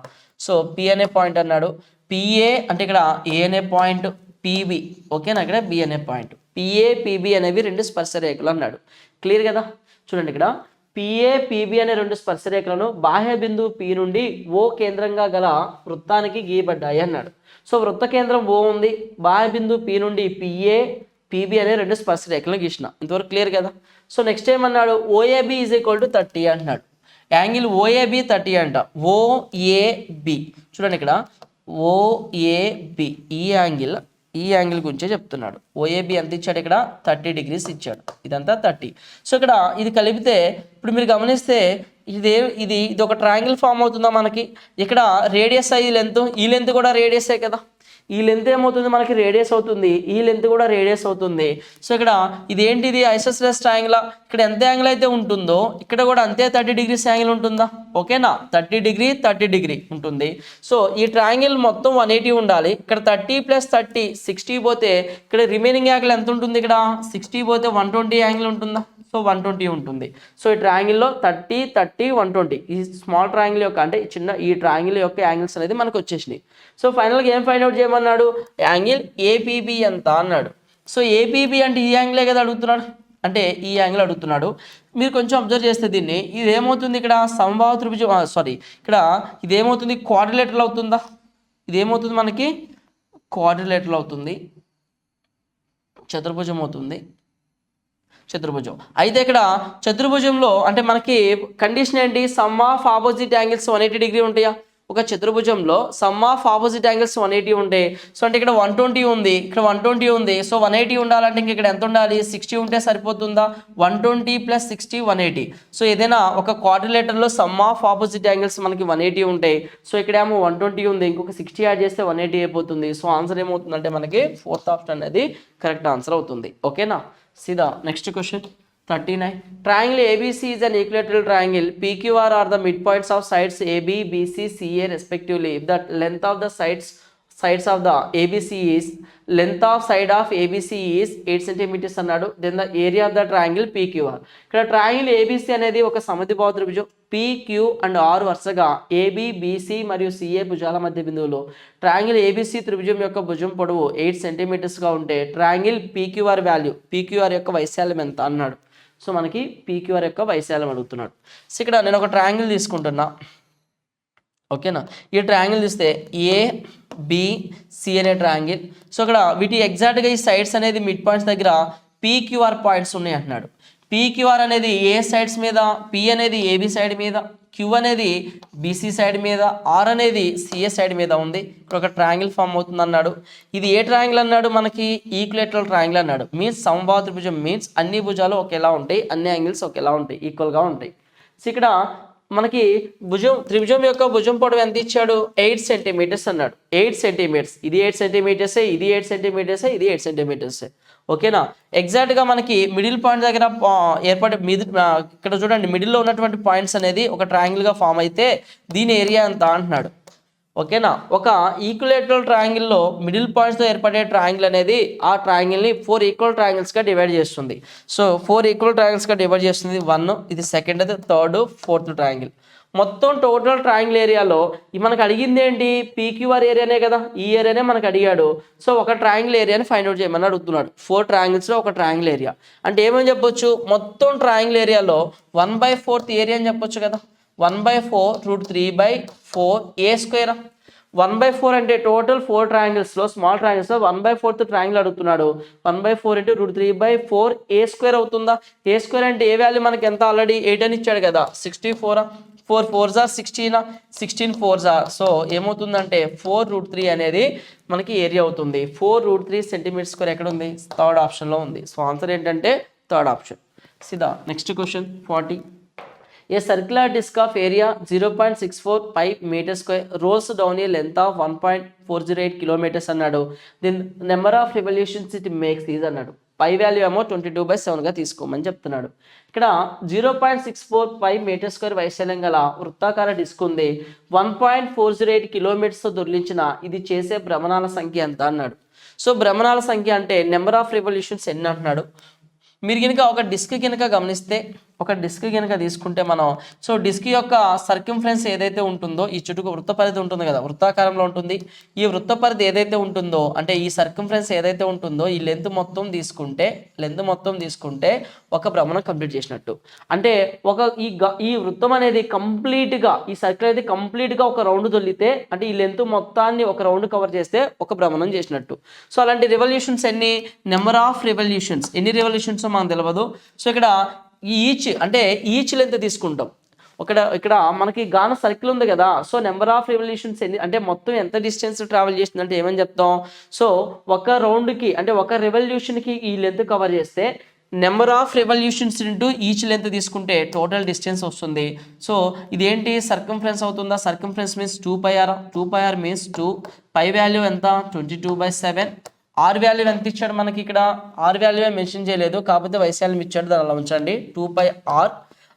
సో P అనే పాయింట్ అన్నాడు. PA అంటే ఇక్కడ A అనే పాయింట్, PB ఓకేనా, ఇక్కడ B అనే పాయింట్. PA PB అనేవి రెండు స్పర్శరేఖలు అన్నాడు. క్లియర్ కదా. చూడండి ఇక్కడ PA PB అనే రెండు స్పర్శరేఖలను బాహ్య బిందువు P నుండి O కేంద్రంగా గల వృత్తానికి గీయబడ్డాయి అన్నాడు. సో వృత్త కేంద్రం O ఉంది, బాహ్య బిందువు P నుండి PA PB అనే రెండు స్పర్శరేఖలను గీసిన. ఇంతవరకు క్లియర్ కదా. సో నెక్స్ట్ ఏమన్నాడు, OAB ఈజ్ ఈక్వల్ టు 30 అంటున్నాడు. యాంగిల్ OAB 30 అంట. OAB చూడండి ఇక్కడ OAB ఈ యాంగిల్ గురించే చెప్తున్నాడు. OAB ఎంత ఇచ్చాడు, ఇక్కడ 30 డిగ్రీస్ ఇచ్చాడు. ఇదంతా 30. సో ఇక్కడ ఇది కలిపితే ఇప్పుడు మీరు గమనిస్తే ఇది ఒక ట్రయాంగిల్ ఫామ్ అవుతుందా మనకి. ఇక్కడ రేడియస్ అయ్యి లెంత్, ఈ లెంత్ కూడా రేడియసే కదా. ఈ లెంత్ ఏమవుతుంది మనకి రేడియస్ అవుతుంది, ఈ లెంత్ కూడా రేడియస్ అవుతుంది. సో ఇక్కడ ఇదేంటిది ఐసోసెలస్ ట్రయాంగిల్, ఇక్కడ ఎంత యాంగిల్ అయితే ఉంటుందో ఇక్కడ కూడా అంతే 30 degrees యాంగిల్ ఉంటుందా? ఓకేనా, 30 డిగ్రీ ఉంటుంది. సో ఈ ట్రయాంగిల్ మొత్తం 180 ఉండాలి. ఇక్కడ 30 + 30 60 పోతే ఇక్కడ రిమైనింగ్ యాంగిల్ ఎంత ఉంటుంది? ఇక్కడ 60 పోతే 120 యాంగిల్ ఉంటుందా? సో 120 ఉంటుంది. సో ఈ ట్రయాంగిల్లో 30 30 120 ఈ స్మాల్ ట్రయాంగిల్ యొక్క అంటే చిన్న ఈ ట్రయాంగిల్ యొక్క యాంగిల్స్ అనేది మనకు వచ్చేసినాయి. సో ఫైనల్గా ఏం ఫైండ్ అవుట్ చేయమన్నాడు? యాంగిల్ ఏపీబీ ఎంత అన్నాడు. సో ఏపీబీ అంటే ఈ యాంగిలే కదా అడుగుతున్నాడు, అంటే ఈ యాంగిల్ అడుగుతున్నాడు. మీరు కొంచెం అబ్జర్వ్ చేస్తే దీన్ని ఇదేమవుతుంది ఇక్కడ సమబాహు త్రిభుజం ఇక్కడ ఇదేమవుతుంది క్వాడ్రిలేటరల్ అవుతుందా? ఇదేమవుతుంది మనకి క్వాడ్రిలేటరల్ అవుతుంది, చతుర్భుజం అవుతుంది, చతుర్భుజం. అయితే ఇక్కడ చతుర్భుజంలో అంటే మనకి కండిషన్ ఏంటి? Sum of opposite angles 180 degree ఉంటాయా? ఒక చతుర్భుజంలో సమ్ ఆఫ్ ఆపోజిట్ యాంగిల్స్ 180 ఉంటాయి. సో అంటే ఇక్కడ 120 ఉంది, ఇక్కడ 120 ఉంది. సో 180 ఉండాలంటే ఇంక ఇక్కడ ఎంత ఉండాలి? 60 ఉంటే సరిపోతుందా? 120 + 60 180. సో ఏదైనా ఒక క్వాడ్రిలేటర్లో సమ్ ఆఫ్ ఆపోజిట్ యాంగిల్స్ మనకి 180 ఉంటాయి. సో ఇక్కడేమో 120 ఉంది, ఇంకొక 60 యాడ్ చేస్తే 180 అయిపోతుంది. సో ఆన్సర్ ఏమవుతుందంటే మనకి 4th ఆప్షన్ అనేది కరెక్ట్ ఆన్సర్ అవుతుంది. ఓకేనా. See the next question 39. Triangle ABC is an equilateral triangle. PQR are the midpoints of sides AB, BC, CA respectively. If the length of the sides of the ABC is length of side of ABC is 8 centimeters అన్నాడు. Then the area of the triangle PQR. ఇక్కడ ట్రయాంగిల్ ABC అనేది ఒక సమద్విబాహు త్రిభుజం. PQ and R వరుసగా AB, BC మరియు CA భుజాల మధ్య బిందువులో ట్రయాంగిల్ ABC త్రిభుజం యొక్క భుజం పొడవు 8 సెంటీమీటర్స్గా ఉంటే ట్రయాంగిల్ PQR వాల్యూ PQR యొక్క వైశాల్యం ఎంత అన్నాడు. సో మనకి PQR యొక్క వైశాల్యం అడుగుతున్నాడు. సో ఇక్కడ నేను ఒక ట్రయాంగిల్ తీసుకుంటున్నా. ఓకేనా, ఈ ట్రయాంగిల్ తీస్తే ABC అనే ట్రయాంగిల్. సో ఇక్కడ వీటి ఎగ్జాక్ట్గా ఈ సైడ్స్ అనేది మిడ్ పాయింట్స్ దగ్గర PQR పాయింట్స్ ఉన్నాయి అంటున్నాడు. PQR అనేది ఏ సైడ్స్ మీద? P అనేది AB సైడ్ మీద, Q అనేది BC సైడ్ మీద, R అనేది CA సైడ్ మీద ఉంది. ఇక్కడ ఒక ట్రయాంగిల్ ఫామ్ అవుతుంది అన్నాడు. ఇది ఏ ట్రయాంగిల్ అన్నాడు? మనకి ఈక్విలేటరల్ ట్రయాంగిల్ అన్నాడు. మీన్స్ సమబాహు త్రిభుజం మీన్స్ అన్ని భుజాలు ఒకేలా ఉంటాయి, అన్ని యాంగిల్స్ ఒకేలా ఉంటాయి, ఈక్వల్గా ఉంటాయి. సో ఇక్కడ మనకి త్రిభుజం యొక్క భుజం పొడవు ఎంత ఇచ్చాడు? 8 సెంటీమీటర్స్ అన్నాడు. 8 సెంటీమీటర్స్, ఇది 8 సెంటీమీటర్సే, ఇది 8 సెంటీమీటర్సే, ఇది 8 సెంటీమీటర్సే. ఓకేనా. ఎగ్జాక్ట్గా మనకి మిడిల్ పాయింట్ దగ్గర ఏర్పడే ఇక్కడ చూడండి మిడిల్లో ఉన్నటువంటి పాయింట్స్ అనేది ఒక ట్రయాంగిల్గా ఫామ్ అయితే దీని ఏరియా ఎంత అంటున్నాడు. ఓకేనా, ఒక ఈక్విలేటరల్ ట్రయాంగిల్లో మిడిల్ పాయింట్స్తో ఏర్పడే ట్రయాంగిల్ అనేది ఆ ట్రయాంగిల్ని 4 ఈక్వల్ ట్రయాంగిల్స్గా డివైడ్ చేస్తుంది. సో 4 ఈక్వల్ ట్రయాంగిల్స్గా డివైడ్ చేస్తుంది. 1 ఇది సెకండ్, అది థర్డ్, ఫోర్త్ ట్రయాంగిల్. మొత్తం టోటల్ ట్రయాంగిల్ ఏరియాలో మనకు అడిగింది ఏంటి? PQR ఏరియానే కదా, ఈ ఏరియానే మనకు అడిగాడు. సో ఒక ట్రయాంగిల్ ఏరియాని ఫైండ్ అవుట్ చేయమని అడుగుతున్నాడు. 4 ట్రయాంగిల్స్లో ఒక ట్రయాంగిల్ ఏరియా అంటే ఏమని చెప్పొచ్చు? మొత్తం ట్రయాంగిల్ ఏరియాలో 1/4 ఏరియా అని చెప్పొచ్చు కదా. 1/4 √3/4 A². 1/4 అంటే టోటల్ 4 ట్రయాంగిల్స్లో స్మాల్ ట్రయాంగిల్స్లో 1/4 ట్రయాంగిల్ అడుగుతున్నాడు. 1/4 × √3/4 A² అవుతుందా? A² అంటే ఏ వాల్యూ మనకి ఎంత? ఆల్రెడీ 8 అని ఇచ్చాడు కదా. 64 4 4s are 16 16 4s are. So ఏమవుతుందంటే 4 √3 అనేది మనకి ఏరియా అవుతుంది. 4 √3 cm² ఎక్కడ ఉంది? థర్డ్ ఆప్షన్లో ఉంది. సో ఆన్సర్ ఏంటంటే థర్డ్ ఆప్షన్. సిదా next question 40. A circular disc of area 0.64 m² rolls down a length of 1.408 kilometers అన్నాడు. Then number of revolutions it makes is అన్నాడు. పై వాల్యూ ఏమో 22/7గా తీసుకోమని చెప్తున్నాడు. ఇక్కడ 0.645 m² వైశాల్యం గల వృత్తాకార డిస్క్ ఉంది. 1.408 కిలోమీటర్స్తో దొర్లించిన ఇది చేసే భ్రమణాల సంఖ్య ఎంత అన్నాడు. సో భ్రమణాల సంఖ్య అంటే నెంబర్ ఆఫ్ రెవల్యూషన్స్ ఎన్ని అంటున్నాడు. మీరు కనుక ఒక డిస్క్ కనుక గమనిస్తే, ఒక డిస్క్ కనుక తీసుకుంటే మనం సో డిస్క్ యొక్క సర్కంఫరెన్స్ ఏదైతే ఉంటుందో ఈ చుట్టూ వృత్త పరిధి ఉంటుంది కదా, వృత్తాకారంలో ఉంటుంది. ఈ వృత్త పరిధి ఏదైతే ఉంటుందో అంటే ఈ సర్కంఫరెన్స్ ఏదైతే ఉంటుందో ఈ లెంత్ మొత్తం తీసుకుంటే ఒక భ్రమణం కంప్లీట్ చేసినట్టు. అంటే ఈ వృత్తం అనేది కంప్లీట్గా ఈ సర్కిల్ అనేది కంప్లీట్గా ఒక రౌండ్ దొల్లితే అంటే ఈ లెంత్ మొత్తాన్ని ఒక రౌండ్ కవర్ చేస్తే ఒక భ్రమణం చేసినట్టు. సో అలాంటి రెవల్యూషన్స్ ఎన్ని? Number of revolutions. ఎన్ని రెవల్యూషన్స్ మనకు తెలియదు. సో ఇక్కడ ఈచ్ లెంత్ తీసుకుంటాం. ఇక్కడ మనకి గాన సర్కిల్ ఉంది కదా. సో నెంబర్ ఆఫ్ రెవల్యూషన్స్ ఎన్ని అంటే మొత్తం ఎంత డిస్టెన్స్ ట్రావెల్ చేసింది అంటే ఏమని చెప్తాం. సో ఒక రౌండ్కి అంటే ఒక రెవల్యూషన్కి ఈ లెంత్ కవర్ చేస్తే number of revolutions into each length తీసుకుంటే టోటల్ డిస్టెన్స్ వస్తుంది. సో ఇదేంటి సర్కంఫరెన్స్ అవుతుందా, circumference means 2πr, 2πr means 2, pi value ఎంత 22/7, ఆర్ వాల్యూ ఎంత ఇచ్చాడు మనకి, ఇక్కడ ఆర్ వాల్యూ మెన్షన్ చేయలేదు కాకపోతే వైశాల్యం ఇచ్చాడు, దాని అలా ఉంచండి. 2πr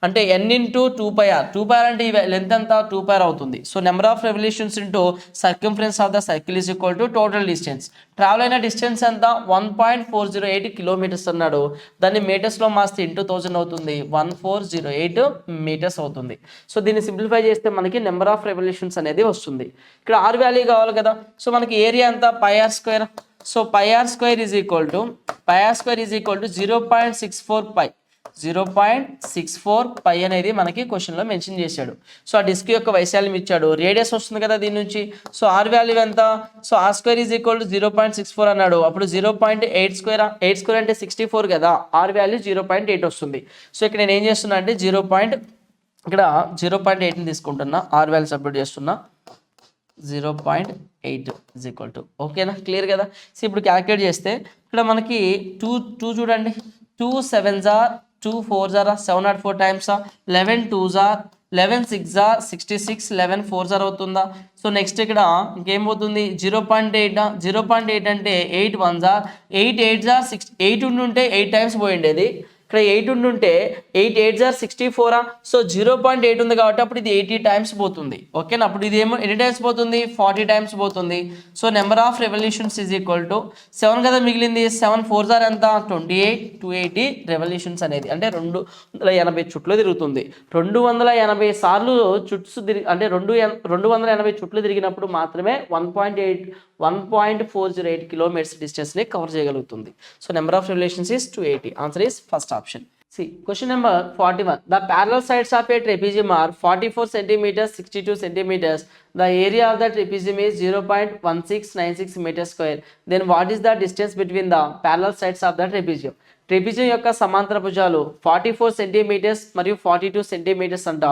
అంటే n ఇంటూ 2πr, 2πr అంటే ఈ లెంత్ ఎంత 2πr అవుతుంది. So number of revolutions into circumference of the circle is equal to total distance. Travel అయిన డిస్టెన్స్ ఎంత 1.408 కిలోమీటర్స్ అన్నాడు, దాన్ని మీటర్స్లో మార్స్తే ఇంటూ 1000 అవుతుంది, 1408 మీటర్స్ అవుతుంది. సో దీన్ని సింప్లిఫై చేస్తే మనకి నెంబర్ ఆఫ్ రెవల్యూషన్స్ అనేది వస్తుంది. ఇక్కడ ఆర్ వాల్యూ కావాలి కదా, సో మనకి ఏరియా ఎంత πr square. So πr square is equal to 0.64 π, 0.64 π అనేది మనకి క్వశ్చన్లో మెన్షన్ చేశాడు. సో ఆ డిస్క్ యొక్క వైశాల్యం ఇచ్చాడు, రేడియస్ వస్తుంది కదా దీని నుంచి. సో ఆర్ వాల్యూ ఎంత, so r square is equal to 0.64 అన్నాడు, అప్పుడు 0.8 స్క్వేర్, 8 స్క్వేర్ అంటే 64 కదా, ఆర్ వాల్యూ 0.8 వస్తుంది. సో ఇక్కడ నేను ఏం చేస్తున్నా అంటే ఇక్కడ 0.8ని తీసుకుంటున్నా, ఆర్ వాల్యూ సబ్మిట్ చేస్తున్నా, 0.8 ఈజ్ ఈక్వల్ టు, ఓకేనా, క్లియర్ కదా. సో ఇప్పుడు క్యాలిక్యులేట్ చేస్తే ఇక్కడ మనకి 2 చూడండి, 2 7s are 2 4s are 704 times 11 2s are 11 6s are 66, 11 4s are అవుతుందా. సో నెక్స్ట్ ఇక్కడ ఇంకేమవుతుంది 0.8 అంటే 8 1s are 8 8s are 6, 8 ఉంటే 8 టైమ్స్ పోయిండేది, ఇక్కడ 8 ఉంటే 8 8s are 64. సో 0.8 ఉంది కాబట్టి అప్పుడు ఇది 80 టైమ్స్ పోతుంది, ఓకేనా. అప్పుడు ఇది ఏమో ఎన్ని టైమ్స్ పోతుంది 40 టైమ్స్ పోతుంది. So number of revolutions is equal to 7 కదా మిగిలింది, 7 4s are ఎంత 28, 280 రెవల్యూషన్స్ అనేది అంటే 280 చుట్లు తిరుగుతుంది. 280 సార్లు చుట్టు తిరిగి అంటే 280 చుట్లు తిరిగినప్పుడు మాత్రమే 1.408 కిలోమీటర్స్ డిస్టెన్స్ని కవర్ చేయగలుగుతుంది. So number of revolutions is 280. Answer is first option. See, question number 41. The parallel sides of a trapezium are 44 centimeters, 62 centimeters. The area of the trapezium is 0.1696 meters square. Then what is the distance between the parallel sides of the trapezium? Trapezium యొక్క సమాంతర భుజాలు 44 సెంటీమీటర్స్ మరియు 42 సెంటీమీటర్స్ అంట.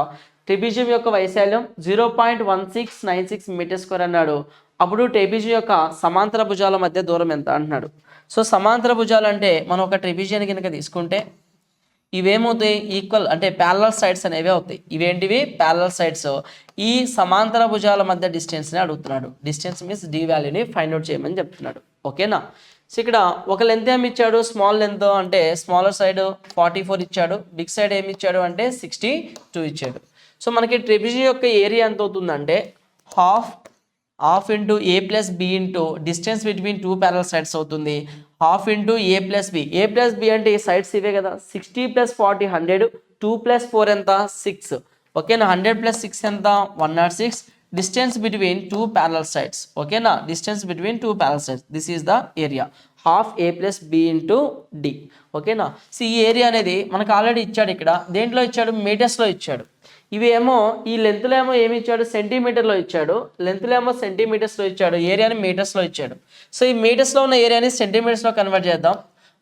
ట్రెపిజియం యొక్క వైశాల్యం 0.1696 మీటర్ స్క్వేర్ అన్నాడు. అప్పుడు ట్రెపిజియం యొక్క సమాంతర భుజాల మధ్య దూరం ఎంత అంటున్నాడు. సో సమాంతర భుజాలు అంటే మనం ఒక ట్రెపిజియం కనుక తీసుకుంటే ఇవేమవుతాయి ఈక్వల్ అంటే ప్యారలల్ సైడ్స్ అనేవి అవుతాయి. ఇవేంటివి ప్యారలల్ సైడ్స్. ఈ సమాంతర భుజాల మధ్య డిస్టెన్స్ని అడుగుతున్నాడు. డిస్టెన్స్ మీన్స్ డి వాల్యూని ఫైండ్ అవుట్ చేయమని చెప్తున్నాడు, ఓకేనా. సో ఇక్కడ ఒక లెంత్ ఏమి ఇచ్చాడు, స్మాల్ లెంత్ అంటే స్మాలర్ సైడ్ 44 ఇచ్చాడు, బిగ్ సైడ్ ఏమి ఇచ్చాడు అంటే 62 ఇచ్చాడు. సో మనకి ట్రెపిజియం యొక్క ఏరియా ఎంత అవుతుందంటే half into A plus B into distance between 2 parallel sides అవుతుంది. Half into A plus B అంటే ఈ సైడ్స్ ఇవే కదా, 60 + 40 100, 2 + 4 ఎంత 6, ఓకేనా. 100 + 6 ఎంత 106. డిస్టెన్స్ బిట్వీన్ 2 ప్యారలల్ సైడ్స్, ఓకేనా, distance between 2 parallel sides, this is the area. Half a plus B into d, ఓకేనా. సో ఈ ఏరియా అనేది మనకు ఆల్రెడీ ఇచ్చాడు. ఇక్కడ దేంట్లో ఇచ్చాడు, మీటర్స్లో ఇచ్చాడు. ఇవి ఏమో ఈ లెంత్లో ఏమో ఏమి ఇచ్చాడు, సెంటీమీటర్లో ఇచ్చాడు. లెంత్లో ఏమో సెంటీమీటర్స్లో ఇచ్చాడు, ఏరియాని మీటర్స్లో ఇచ్చాడు. సో ఈ మీటర్స్లో ఉన్న ఏరియాని సెంటీమీటర్స్లో కన్వర్ట్ చేద్దాం.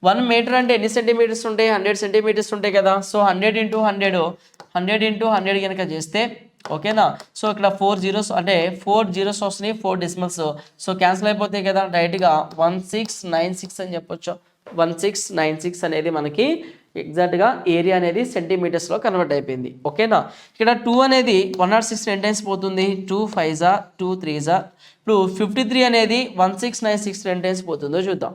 1 మీటర్ అంటే ఎన్ని సెంటీమీటర్స్ ఉంటాయి, 100 సెంటీమీటర్స్ ఉంటాయి కదా. సో 100 × 100 కనుక చేస్తే, ఓకేనా. సో ఇక్కడ 4 zeros అంటే 4 zeros వస్తున్నాయి, 4 decimals. సో క్యాన్సిల్ అయిపోతాయి కదా, డైరెక్ట్గా 1696 అని చెప్పొచ్చు. 1696 అనేది మనకి ఎగ్జాక్ట్గా ఏరియా అనేది సెంటీమీటర్స్లో కన్వర్ట్ అయిపోయింది, ఓకేనా. ఇక్కడ 2 అనేది 106 10 టైమ్స్ పోతుంది, 2 5s 2 3s. ఇప్పుడు 53 అనేది 1696 10 టైమ్స్ పోతుందో చూద్దాం.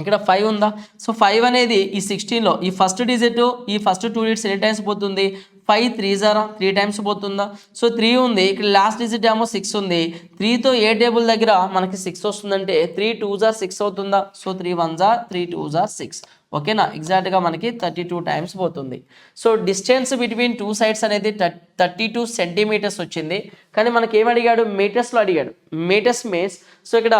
ఇక్కడ 5 ఉందా, సో 5 అనేది ఈ 16లో ఈ ఫస్ట్ డిజిట్, ఈ ఫస్ట్ 2 డిజిట్స్ ఎన్ని టైమ్స్ పోతుంది, 5 3s 3 టైమ్స్ పోతుందా. సో 3 ఉంది, ఇక్కడ లాస్ట్ డిజిట్ ఏమో 6 ఉంది. 3తో ఏ టేబుల్ దగ్గర మనకి 6 వస్తుందంటే 3 2s 6 అవుతుందా. సో 3 1s 3 2s 6, ఓకేనా. ఎగ్జాక్ట్గా మనకి 32 టైమ్స్ పోతుంది. సో డిస్టెన్స్ బిట్వీన్ 2 సైడ్స్ అనేది 32 సెంటీమీటర్స్ వచ్చింది. కానీ మనకి ఏం అడిగాడు, మీటర్స్లో అడిగాడు. మీటర్స్ మీన్స్ సో ఇక్కడ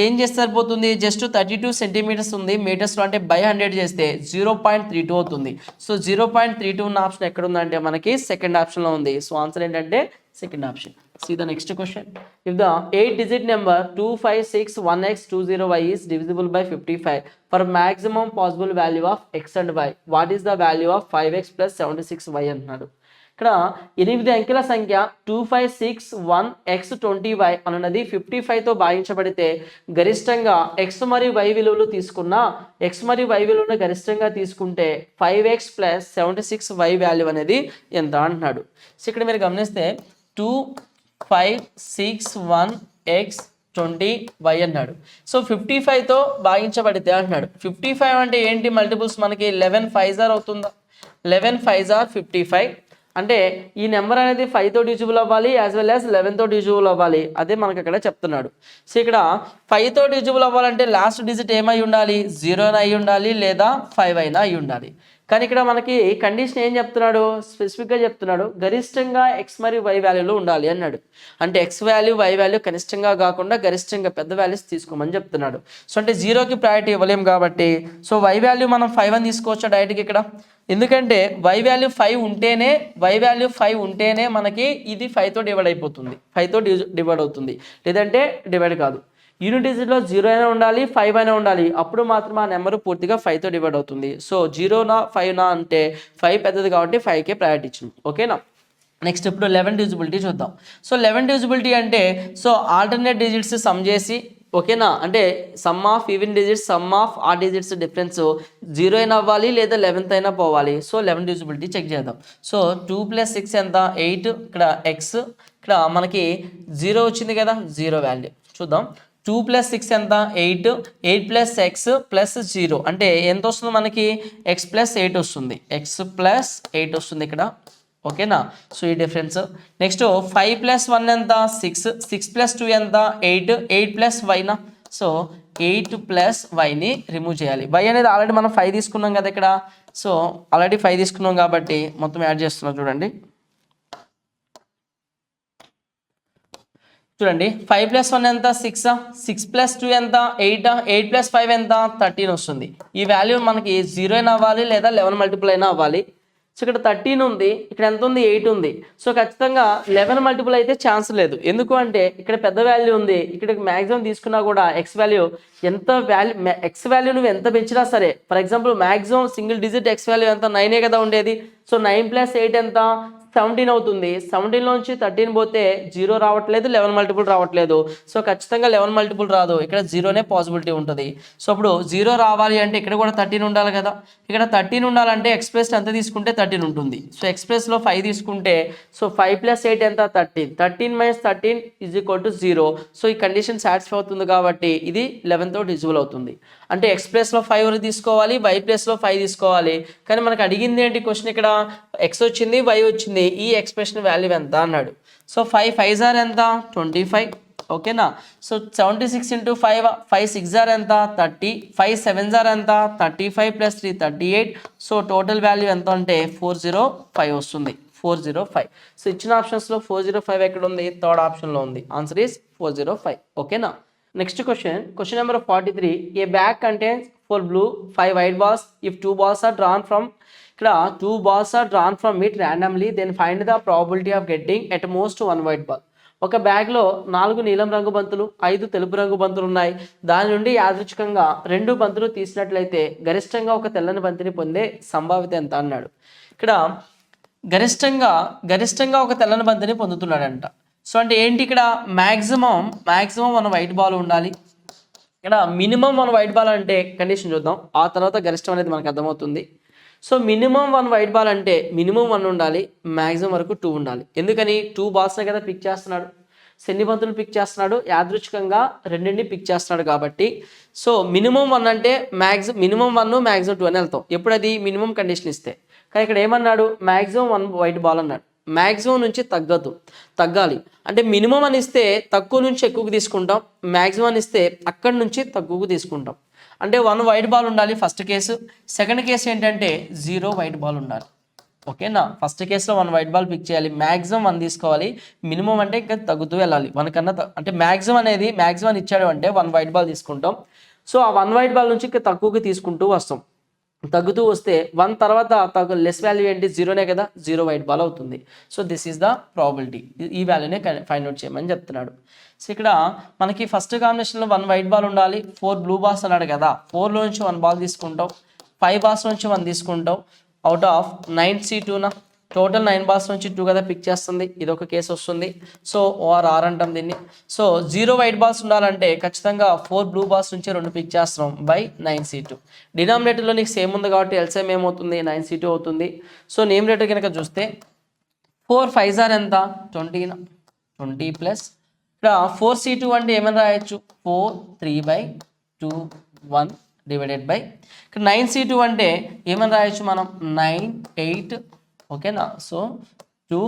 ఏం చేస్తే సరిపోతుంది, జస్ట్ 32 సెంటీమీటర్స్ ఉంది, మీటర్స్లో అంటే బై 100 చేస్తే 0.32 అవుతుంది. సో 0.32 ఉన్న ఆప్షన్ ఎక్కడ ఉందంటే మనకి సెకండ్ ఆప్షన్లో ఉంది. సో ఆన్సర్ ఏంటంటే second option. See the next question. If the 8-digit number 2561x20y is divisible by 55 for maximum possible value of x and y, what is the value of 5x plus 76y అంటున్నాడు. ఇక్కడ 8 అంకెల సంఖ్య 2561x20y అనున్నది 55తో భాగించబడితే గరిష్టంగా x మరియు y విలువలు తీసుకున్న x మరియు y విలువను గరిష్టంగా తీసుకుంటే 5x + 76y వాల్యూ అనేది ఎంత అంటున్నాడు. సో ఇక్కడ మీరు గమనిస్తే 2561x20y అన్నాడు. సో 55తో భాగించబడితే అంటున్నాడు. 55 అంటే ఏంటి మల్టిపుల్స్ మనకి 11 5s అవుతుందా? 11 5s 55. అంటే ఈ నెంబర్ అనేది 5తో డివిజిబుల్ అవ్వాలి యాజ్ వెల్ యాజ్ 11తో డివిజిబుల్ అవ్వాలి. అదే మనకు అక్కడ చెప్తున్నాడు. సో ఇక్కడ 5తో డివిజిబుల్ అవ్వాలంటే లాస్ట్ డిజిట్ ఏమై ఉండాలి? 0 అయి ఉండాలి లేదా 5 అయినా అయి ఉండాలి. కానీ ఇక్కడ మనకి కండిషన్ ఏం చెప్తున్నాడు? స్పెసిఫిక్గా చెప్తున్నాడు గరిష్టంగా ఎక్స్ మరియు వై వాల్యూలో ఉండాలి అన్నాడు. అంటే ఎక్స్ వాల్యూ వై వాల్యూ కనిష్టంగా కాకుండా గరిష్టంగా పెద్ద వాల్యూస్ తీసుకోమని చెప్తున్నాడు. సో అంటే 0కి ప్రయారిటీ ఇవ్వలేము కాబట్టి సో వై వాల్యూ మనం 5 అని తీసుకోవచ్చా డైరెక్ట్గా ఇక్కడ? ఎందుకంటే వై వాల్యూ 5 ఉంటేనే మనకి ఇది 5తో డివైడ్ అయిపోతుంది, 5తో డివైడ్ అవుతుంది, లేదంటే డివైడ్ కాదు. యూనిట్ డిజిట్లో 0 అయినా ఉండాలి 5 అయినా ఉండాలి, అప్పుడు మాత్రం ఆ నెంబర్ పూర్తిగా 5తో డివైడ్ అవుతుంది. సో 0నా 5నా అంటే 5 పెద్దది కాబట్టి 5కే ప్రయారిటీ ఇచ్చింది. ఓకేనా? నెక్స్ట్ ఇప్పుడు 11 డివిజిబిలిటీ చూద్దాం. సో 11 డివిజిబిలిటీ అంటే సో ఆల్టర్నేట్ డిజిట్స్ సమ్ చేసి, ఓకేనా, అంటే some of even digits some of ఆ డిజిట్స్ డిఫరెన్స్ 0 అయినా అవ్వాలి లేదా 11th అయినా పోవాలి. సో 11 డివిజిబిలిటీ చెక్ చేద్దాం. సో 2 + 6 ఎంత? 8. ఇక్కడ ఎక్స్, ఇక్కడ మనకి 0 వచ్చింది కదా, 0 వాల్యూ చూద్దాం. 2 + 6 ఎంత? 8. 8 + x + 0 అంటే ఎంత వస్తుంది మనకి? x + 8 వస్తుంది. x + 8 వస్తుంది ఇక్కడ. ఓకేనా? సో ఈ డిఫరెన్స్. నెక్స్ట్ 5 + 1 ఎంత? 6. 6 + 2 ఎంత? 8. 8 + yనా? సో 8 + yని రిమూవ్ చేయాలి. y అనేది ఆల్రెడీ మనం 5 తీసుకున్నాం కదా ఇక్కడ. సో ఆల్రెడీ 5 తీసుకున్నాం కాబట్టి మొత్తం యాడ్ చేస్తున్నాం చూడండి. చూడండి 5 + 1 ఎంత? 6. 6 + 2 ఎంత? 8. 8 + 5 ఎంత? 13 వస్తుంది. ఈ వాల్యూ మనకి 0 అయినా అవ్వాలి లేదా 11 మల్టిపుల్ అయినా అవ్వాలి. సో ఇక్కడ 13 ఉంది, ఇక్కడ ఎంత ఉంది? 8 ఉంది. సో ఖచ్చితంగా 11 మల్టిపుల్ అయితే ఛాన్స్ లేదు. ఎందుకు అంటే ఇక్కడ పెద్ద వాల్యూ ఉంది, ఇక్కడ మ్యాక్సిమం తీసుకున్నా కూడా ఎక్స్ వాల్యూ ఎంత వాల్యూ ఎక్స్ వాల్యూ నువ్వు ఎంత పెంచినా సరే, for example maximum single digit X value ఎంత? 9 కదా ఉండేది. సో 9 + 8 ఎంత? 17 అవుతుంది. 17లోంచి 13 పోతే 0 రావట్లేదు, 11 మల్టిపుల్ రావట్లేదు. సో ఖచ్చితంగా 11 మల్టిపుల్ రాదు, ఇక్కడ 0నే పాసిబిలిటీ ఉంటుంది. సో అప్పుడు 0 రావాలి అంటే ఇక్కడ కూడా 13 ఉండాలి కదా. ఇక్కడ 13 ఉండాలంటే ఎక్స్ప్రెస్ ఎంత తీసుకుంటే 13 ఉంటుంది. సో ఎక్స్ప్రెస్లో 5 తీసుకుంటే సో 5 + 8 ఎంత? 13. 13 - 13 = 0. సో ఈ కండిషన్ సాటిస్ఫై అవుతుంది కాబట్టి ఇది 11తో డివిజిబుల్ అవుతుంది. అంటే ఎక్స్ప్రెస్లో 5 తీసుకోవాలి, వై ప్లస్లో 5 తీసుకోవాలి. కానీ మనకు అడిగింది ఏంటి క్వశ్చన్? ఇక్కడ ఎక్స్ వచ్చింది, వై వచ్చింది, ఈ ఎక్స్ప్రెషన్ వాల్యూ ఎంత అన్నాడు. సో 5 5s ఎంత? 25. ఓకేనా? సో 76 × 5 5 6s ఎంత? 30. 5 7s ఎంత? 35 + 3 38. సో టోటల్ వాల్యూ ఎంత అంటే 405 వస్తుంది. 405. సో ఇచ్చిన ఆప్షన్స్లో 405 ఎక్కడ ఉంది? థర్డ్ ఆప్షన్లో ఉంది. Answer is 405. ఓకేనా? Next question number 43. A bag contains 4 blue 5 white balls if 2 balls are drawn from ఇక్కడ 2 balls are drawn from it randomly then find the probability of getting at most 1 white ball. ఒక బ్యాగ్లో 4 నీలం రంగు బంతులు 5 తెలుపు రంగు బంతులు ఉన్నాయి. దాని నుండి యాదృచ్ఛికంగా 2 బంతులు తీసినట్లయితే గరిష్టంగా ఒక తెల్లని బంతిని పొందే సంభావ్యత ఎంత అన్నాడు. ఇక్కడ గరిష్టంగా ఒక తెల్లని బంతిని పొందుతున్నాడంట. సో అంటే ఏంటి? ఇక్కడ మ్యాక్సిమం 1 వైట్ బాల్ ఉండాలి. ఇక్కడ మినిమం 1 వైట్ బాల్ అంటే కండిషన్ చూద్దాం, ఆ తర్వాత గరిష్టం అనేది మనకు అర్థమవుతుంది. సో మినిమం 1 వైట్ బాల్ అంటే మినిమం 1 ఉండాలి, మ్యాక్సిమం వరకు 2 ఉండాలి. ఎందుకని? 2 బాల్స్నే కదా పిక్ చేస్తున్నాడు, సెన్ని బంతులు పిక్ చేస్తున్నాడు, యాదృచ్ఛికంగా రెండింటిని పిక్ చేస్తున్నాడు కాబట్టి సో మినిమం 1 అంటే మినిమం 1 మ్యాక్సిమం 2 అని వెళ్తాం ఎప్పుడు అది మినిమం కండిషన్ ఇస్తే. కానీ ఇక్కడ ఏమన్నాడు? మ్యాక్సిమం 1 వైట్ బాల్ అన్నాడు. మ్యాక్సిమం నుంచి తగ్గాలి అంటే మినిమం అని ఇస్తే తక్కువ నుంచి ఎక్కువకు తీసుకుంటాం, మ్యాక్సిమం అని ఇస్తే అక్కడి నుంచి తక్కువకు తీసుకుంటాం. అంటే 1 వైట్ బాల్ ఉండాలి ఫస్ట్ కేసు. సెకండ్ కేసు ఏంటంటే 0 వైట్ బాల్ ఉండాలి. ఓకేనా? ఫస్ట్ కేసులో 1 వైట్ బాల్ పిక్ చేయాలి, మ్యాక్సిమం 1 తీసుకోవాలి, మినిమం అంటే ఇంకా తగ్గుతూ వెళ్ళాలి 1 కన్నా అంటే మ్యాక్సిమం ఇచ్చాడు అంటే 1 వైట్ బాల్ తీసుకుంటాం. సో ఆ 1 వైట్ బాల్ నుంచి ఇంకా తక్కువకి తీసుకుంటూ వస్తాం, తగ్గుతూ వస్తే 1 తర్వాత లెస్ వాల్యూ ఏంటి? 0నే కదా, 0 వైట్ బాల్ అవుతుంది. So this is the probability. ఈ వాల్యూనే ఫైండ్ అవుట్ చేయమని చెప్తున్నాడు. సో ఇక్కడ మనకి ఫస్ట్ కాంబినేషన్లో 1 వైట్ బాల్ ఉండాలి, 4 బ్లూ బాల్స్ అన్నాడు కదా, 4లో నుంచి 1 బాల్ తీసుకుంటాం, 5 బాల్స్ నుంచి 1 తీసుకుంటాం, అవుట్ ఆఫ్ 9C2నా టోటల్ 9 బాల్స్ నుంచి 2 కదా పిక్ చేస్తుంది, ఇది ఒక కేసు వస్తుంది. సో ఆర్ అంటాం దీన్ని. సో 0 వైట్ బాల్స్ ఉండాలంటే ఖచ్చితంగా 4 బ్లూ బాల్స్ నుంచి 2 పిక్ చేస్తున్నాం బై 9C2. డినామినేటర్లో నీకు సేమ్ ఉంది కాబట్టి ఎల్సిఎం ఏమవుతుంది 9C2 అవుతుంది. సో న్యూమరేటర్ కనుక చూస్తే 4 5s ఆర్ ఎంత 20 ప్లస్ ఇక్కడ 4C2 అంటే ఏమని రాయొచ్చు 4 3/2 1 డివైడెడ్ బై ఇక్కడ 9C2 అంటే ఏమని రాయొచ్చు మనం 9 8 ఓకేనా. సో 2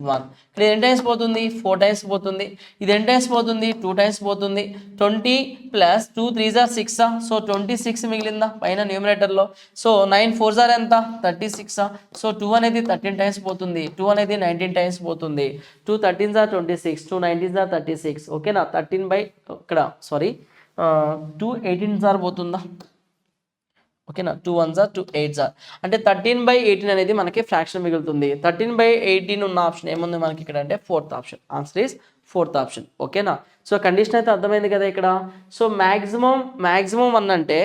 1 ఇక్కడ ఎన్ని టైమ్స్ పోతుంది 4 టైమ్స్ పోతుంది, ఇది ఎన్ని టైమ్స్ పోతుంది 2 టైమ్స్ పోతుంది. 20 ప్లస్ 2 3s ఆర్ 6 సో 26 మిగిలిందా పైన న్యూమరేటర్లో. సో 9 4s ఆర్ ఎంత 36 సో 2 అనేది 13 టైమ్స్ పోతుంది, 2 అనేది 19 టైమ్స్ పోతుంది. 2 13s ఆర్ 26, 2 19s ఆర్ 36 ఓకేనా. 13 బై ఇక్కడ సారీ 2 18s ఆర్ పోతుందా ఓకేనా. 2 1s ఆర్ 2 8s ఆర్ అంటే 13/18 అనేది మనకి ఫ్రాక్షన్ మిగులుతుంది. 13/18 ఉన్న ఆప్షన్ ఏముంది మనకి ఇక్కడ అంటే 4th option. Answer is 4th option ఓకేనా. సో కండిషన్ అయితే అర్థమైంది కదా ఇక్కడ. సో మ్యాక్సిమం 1 అంటే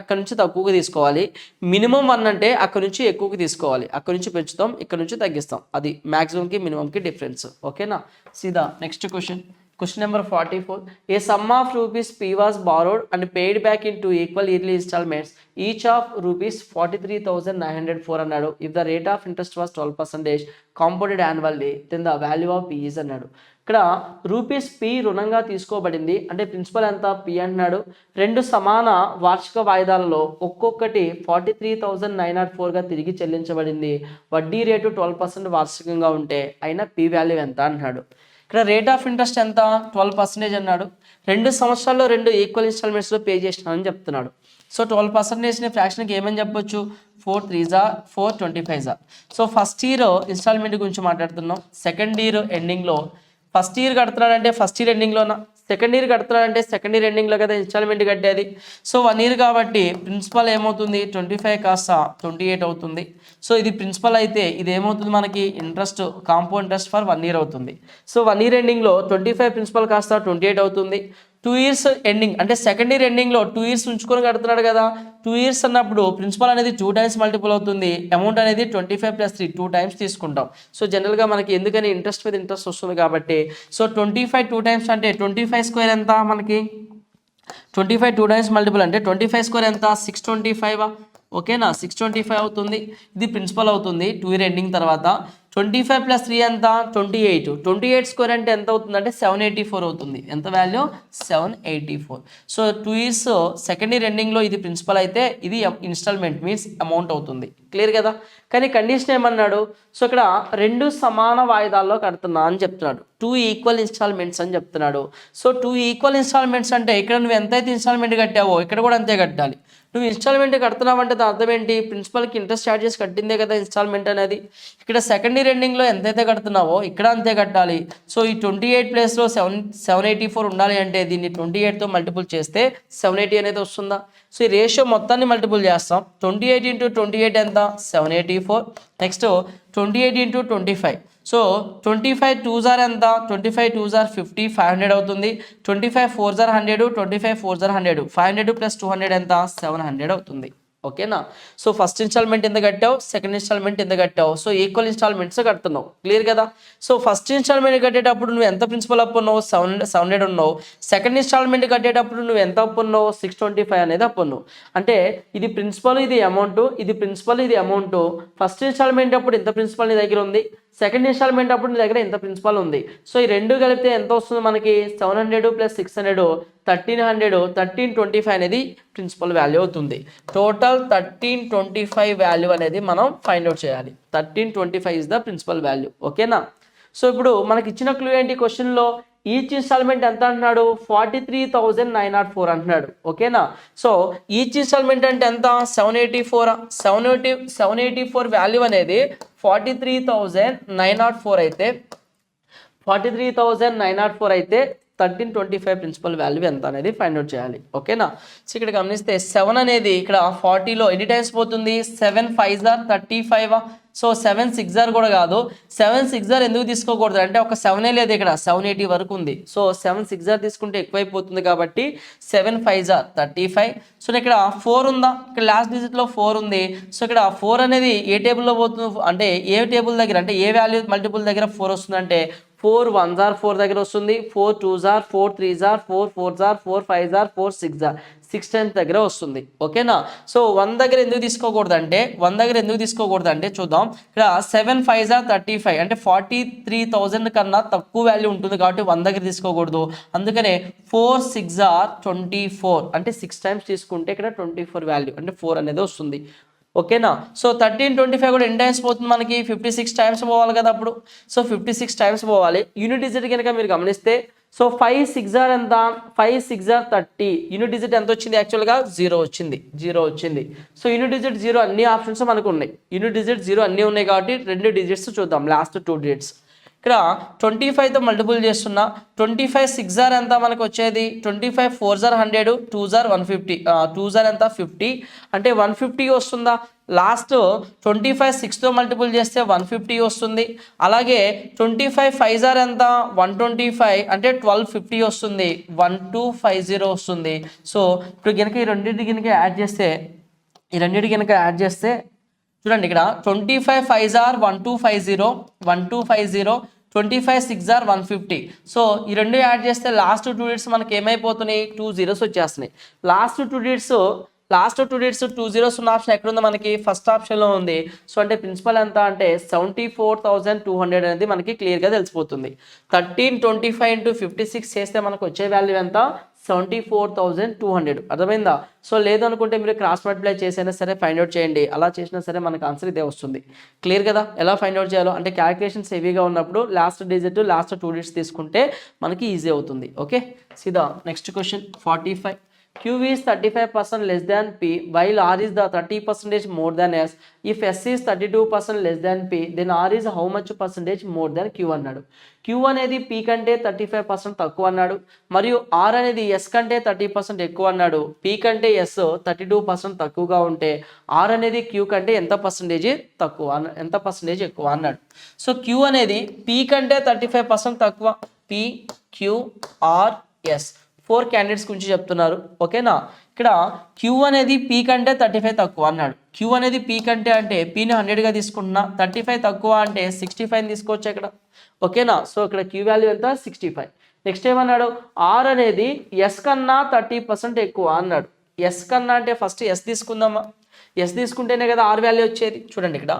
అక్కడ నుంచి తక్కువగా తీసుకోవాలి, మినిమం 1 అంటే అక్కడ నుంచి ఎక్కువగా తీసుకోవాలి. అక్కడ నుంచి పెంచుతాం, ఇక్కడ నుంచి తగ్గిస్తాం, అది మ్యాక్సిమంకి మినిమంకి డిఫరెన్స్ ఓకేనా. సీదా next question. Question number 44. A sum of rupees P was borrowed and paid back in 2 equal yearly installments, each of rupees 43,904 అన్నాడు. If the rate of interest was 12% compounded annually, then the value of P is అన్నాడు. ఇక్కడ రూపీస్ P రుణంగా తీసుకోబడింది అంటే ప్రిన్సిపల్ ఎంత P అంటున్నాడు. 2 సమాన వార్షిక వాయిదాలలో ఒక్కొక్కటి 43,904గా తిరిగి చెల్లించబడింది. వడ్డీ రేటు 12% వార్షికంగా ఉంటే అయినా P వాల్యూ ఎంత అంటున్నాడు. ఇక్కడ రేట్ ఆఫ్ ఇంట్రెస్ట్ ఎంత 12% అన్నాడు. 2 సంవత్సరాల్లో 2 ఈక్వల్ ఇన్స్టాల్మెంట్స్లో పే చేసినానని చెప్తున్నాడు. సో 12%ని ఫ్రాక్షన్కి ఏమని చెప్పొచ్చు 4 3s are 4 25s are. So first year instalment గురించి మాట్లాడుతున్నాం. సెకండ్ ఇయర్ ఎండింగ్లో ఫస్ట్ ఇయర్ కడుతున్నాడంటే ఫస్ట్ ఇయర్ ఎండింగ్లోనా, సెకండ్ ఇయర్ కడుతున్నాడంటే సెకండ్ ఇయర్ ఎండింగ్లో కదా ఇన్స్టాల్మెంట్ కట్టేది. సో 1 ఇయర్ కాబట్టి ప్రిన్సిపల్ ఏమవుతుంది 25 కాస్త 28 అవుతుంది. సో ఇది ప్రిన్సిపల్ అయితే ఇది ఏమవుతుంది మనకి interest compound interest for 1 year అవుతుంది. సో 1 ఇయర్ ఎండింగ్లో 25 ప్రిన్సిపల్ కాస్త 28 అవుతుంది. 2 ఇయర్స్ ఎండింగ్ అంటే సెకండ్ ఇయర్ ఎండింగ్లో 2 ఇయర్స్ ఉంచుకొని కడుతున్నాడు కదా. 2 ఇయర్స్ అన్నప్పుడు ప్రిన్సిపల్ అనేది 2 టైమ్స్ మల్టిపుల్ అవుతుంది, అమౌంట్ అనేది 25 + 3 2 టైమ్స్ తీసుకుంటాం. సో జనరల్గా మనకి ఎందుకని ఇంట్రెస్ట్ మీద ఇంట్రెస్ట్ వస్తుంది కాబట్టి. సో 25 2 టైమ్స్ అంటే 25² ఎంత మనకి 25 2 టైమ్స్ మల్టిపుల్ అంటే 25² ఎంత 625 ఓకేనా. 625 అవుతుంది, ఇది ప్రిన్సిపల్ అవుతుంది 2 ఇయర్ ఎండింగ్ తర్వాత. 25 + 3 ఎంత 28, 28² అంటే ఎంత అవుతుంది అంటే 784 అవుతుంది. ఎంత value 784. So 2 years second year ఎండింగ్లో ఇది ప్రిన్సిపల్ అయితే ఇది ఇన్స్టాల్మెంట్ మీన్స్ అమౌంట్ అవుతుంది. క్లియర్ కదా. కానీ కండిషన్ ఏమన్నాడు సో ఇక్కడ 2 సమాన వాయిదాల్లో కడుతున్నా అని చెప్తున్నాడు. 2 ఈక్వల్ ఇన్స్టాల్మెంట్స్ అని చెప్తున్నాడు. సో 2 ఈక్వల్ ఇన్స్టాల్మెంట్స్ అంటే ఇక్కడ నువ్వు ఎంతైతే ఇన్స్టాల్మెంట్ కట్టావో ఇక్కడ కూడా అంతే కట్టాలి. నువ్వు ఇన్స్టాల్మెంట్ కడుతున్నావు అంటే దాని అర్థం ఏంటి ప్రిన్సిపల్కి ఇంట్రెస్ట్ చార్జెస్ కట్టిందే కదా ఇన్స్టాల్మెంట్ అనేది. ఇక్కడ సెకండ్ ఇయర్ ఎండింగ్లో ఎంతైతే కడుతున్నావో ఇక్కడ అంతే కట్టాలి. సో ఈ 28 ప్లేస్లో 784 ఉండాలి అంటే దీన్ని 28తో మల్టిపుల్ చేస్తే 780 అనేది వస్తుందా. సో ఈ రేషియో మొత్తాన్ని మల్టిపుల్ చేస్తాం. 28 × 28 ఎంత 784. నెక్స్ట్ 28 × 25. సో 25 2s ఆర్ ఎంత 25 2s ఆర్ 50 500 అవుతుంది. 25 4s ఆర్ 100, 25 4s ఆర్ 100, 500 + 200 ఎంత 700 అవుతుంది ఓకేనా. సో ఫస్ట్ ఇన్స్టాల్మెంట్ ఎంత కట్టావు, సెకండ్ ఇన్స్టాల్మెంట్ ఎంత కట్టావు. సో ఈక్వల్ ఇన్స్టాల్మెంట్స్ కడుతున్నావు. క్లియర్ కదా. సో ఫస్ట్ ఇన్స్టాల్మెంట్ కట్టేటప్పుడు నువ్వు ఎంత ప్రిన్సిపల్ అప్పు ఉన్నావు 700 ఉన్నావు. సెకండ్ ఇన్స్టాల్మెంట్ కట్టేటప్పుడు నువ్వు ఎంత అప్పు ఉన్నావు 625 అనేది అప్పు ఉన్నావు. అంటే ఇది ప్రిన్సిపల్ ఇది అమౌంట్, ఇది ప్రిన్సిపల్ ఇది అమౌంట్. ఫస్ట్ ఇన్స్టాల్మెంట్ అప్పుడు ఎంత ప్రిన్సిపల్ నీ దగ్గర ఉంది, సెకండ్ ఇన్స్టాల్మెంట్ అప్పుడు నీ దగ్గర ఎంత ప్రిన్సిపల్ ఉంది. సో ఈ రెండు కలిపితే ఎంత వస్తుంది మనకి 700 + 600 1300, 1325 అనేది ప్రిన్సిపల్ వాల్యూ అవుతుంది. టోటల్ 1325 వాల్యూ అనేది మనం ఫైండ్ అవుట్ చేయాలి. 1325 ఇస్ ద ప్రిన్సిపల్ వాల్యూ ఓకేనా. సో ఇప్పుడు మనకి ఇచ్చిన క్లూ ఏంటి క్వశ్చన్లో ఈచ్ ఇన్స్టాల్మెంట్ ఎంత అంటున్నాడు 43,904 అంటున్నాడు ఓకేనా. సో ఈచ్ ఇన్స్టాల్మెంట్ అంటే ఎంత 784 వాల్యూ అనేది 43,904 అయితే 43,904 అయితే 1325 ప్రిన్సిపల్ వాల్యూ ఎంత అనేది ఫైండ్ అవుట్ చేయాలి. ఓకేనా. సో ఇక్కడ గమనిస్తే 7 అనేది ఇక్కడ 40లో ఎన్ని టైమ్స్ పోతుంది, 7 5s are 35. సో 7 6s కూడా కాదు, 7 6s ఎందుకు తీసుకోకూడదు అంటే ఒక 7 లేదు ఇక్కడ, 780 వరకు ఉంది. సో 7 6s తీసుకుంటే ఎక్కువైపోతుంది కాబట్టి 7 5s are 35. సో ఇక్కడ 4 ఉందా, ఇక్కడ లాస్ట్ డిజిట్లో 4 ఉంది. సో ఇక్కడ 4 అనేది ఏ టేబుల్లో పోతుంది అంటే ఏ టేబుల్ దగ్గర అంటే ఏ వాల్యూ మల్టిపుల్ దగ్గర 4 వస్తుంది అంటే 4 1s are 4 దగ్గర వస్తుంది, 4 2s are 4 3s are 4 4s are 4 5s are 4 6s are 6 times దగ్గర వస్తుంది. ఓకేనా. సో 1 దగ్గర ఎందుకు తీసుకోకూడదు అంటే చూద్దాం. ఇక్కడ 7 5s are 35 అంటే 43,000 కన్నా తక్కువ వాల్యూ ఉంటుంది కాబట్టి 1 దగ్గర తీసుకోకూడదు. అందుకనే 4 6s are 24 అంటే 6 టైమ్స్ తీసుకుంటే ఇక్కడ 24 వాల్యూ అంటే 4 అనేది వస్తుంది. ఓకేనా. సో 1325 కూడా ఎన్ని టైమ్స్ పోతుంది మనకి, 56 టైమ్స్ పోవాలి కదా అప్పుడు. సో 56 టైమ్స్ పోవాలి. యూనిట్ డిజిట్ కనుక మీరు గమనిస్తే సో 5 6s are ఎంత, 5 6s are 30. యూనిట్ డిజిట్ ఎంత వచ్చింది, యాక్చువల్గా 0 వచ్చింది. సో యూనిట్ డిజిట్ 0 అన్ని ఆప్షన్స్ మనకు ఉన్నాయి. యూనిట్ డిజిట్ 0 అన్నీ ఉన్నాయి కాబట్టి 2 డిజిట్స్ చూద్దాం, లాస్ట్ 2 డిజిట్స్. ఇక్కడ 25తో మల్టిపుల్ చేస్తున్నా, 25 6s are ఎంత మనకు వచ్చేది, 25 4s are 100, 2s are 150, 2s are ఎంత 50 అంటే 150 వస్తుందా. లాస్ట్ 25 6తో మల్టిపుల్ చేస్తే 150 వస్తుంది. అలాగే 25 5s are ఎంత 125 అంటే 1250 వస్తుంది, 1250 వస్తుంది. సో ఇప్పుడు కనుక ఈ రెండింటి కనుక యాడ్ చేస్తే చూడండి ఇక్కడ 25 5s are 1250, 25 6s are 150. So ఈ రెండు యాడ్ చేస్తే లాస్ట్ 2 డిజిట్స్ మనకి ఏమైపోతున్నాయి, 2 zeros వచ్చేస్తున్నాయి. లాస్ట్ 2 డిజిట్స్ 2 zeros ఉన్న ఆప్షన్ ఎక్కడ ఉంది మనకి, ఫస్ట్ ఆప్షన్లో ఉంది. సో అంటే ప్రిన్సిపల్ ఎంత అంటే 74,200 అనేది మనకి క్లియర్గా తెలిసిపోతుంది. 1325 into 56 చేస్తే మనకు వచ్చే వాల్యూ ఎంత, 74,200. అర్థమైందా. సో లేదనుకుంటే మీరు క్రాస్ మల్టిప్లై చేసైనా సరే ఫైండ్ అవుట్ చేయండి, అలా చేసినా సరే మనకు ఆన్సర్ ఇదే వస్తుంది. క్లియర్ కదా ఎలా ఫైండ్ అవుట్ చేయాలో. అంటే క్యాలిక్యులేషన్స్ హెవీగా ఉన్నప్పుడు లాస్ట్ 2 డిజిట్స్ తీసుకుంటే మనకి ఈజీ అవుతుంది. ఓకే. సీదా next question 45. Q is 35% less than P while R is the 30% more than S. If S is 32% less than P, then R is how much percentage more than Q అన్నాడు. Q అనేది P కంటే 35% తక్కువ అన్నాడు, మరియు R అనేది S కంటే 30% ఎక్కువ అన్నాడు. P కంటే S 32% తక్కువగా ఉంటే R అనేది Q కంటే ఎంత పర్సంటేజ్ ఎక్కువ అన్నాడు. సో Q అనేది P కంటే 35% తక్కువ, P Q R S 4 candidates గురించి చెప్తున్నారు. ఓకేనా. ఇక్కడ Q అనేది P కంటే 35 తక్కువ అన్నాడు. Q అనేది P కంటే అంటే Pని 100గా తీసుకుంటున్నా, 35 తక్కువ అంటే 65 తీసుకోవచ్చు ఇక్కడ. ఓకేనా. సో ఇక్కడ Q వాల్యూ ఎంత 65. నెక్స్ట్ ఏమన్నాడు, R అనేది S కన్నా 30% ఎక్కువ అన్నాడు. S కన్నా అంటే ఫస్ట్ S తీసుకుందామా, S తీసుకుంటేనే కదా R వాల్యూ వచ్చేది. చూడండి ఇక్కడ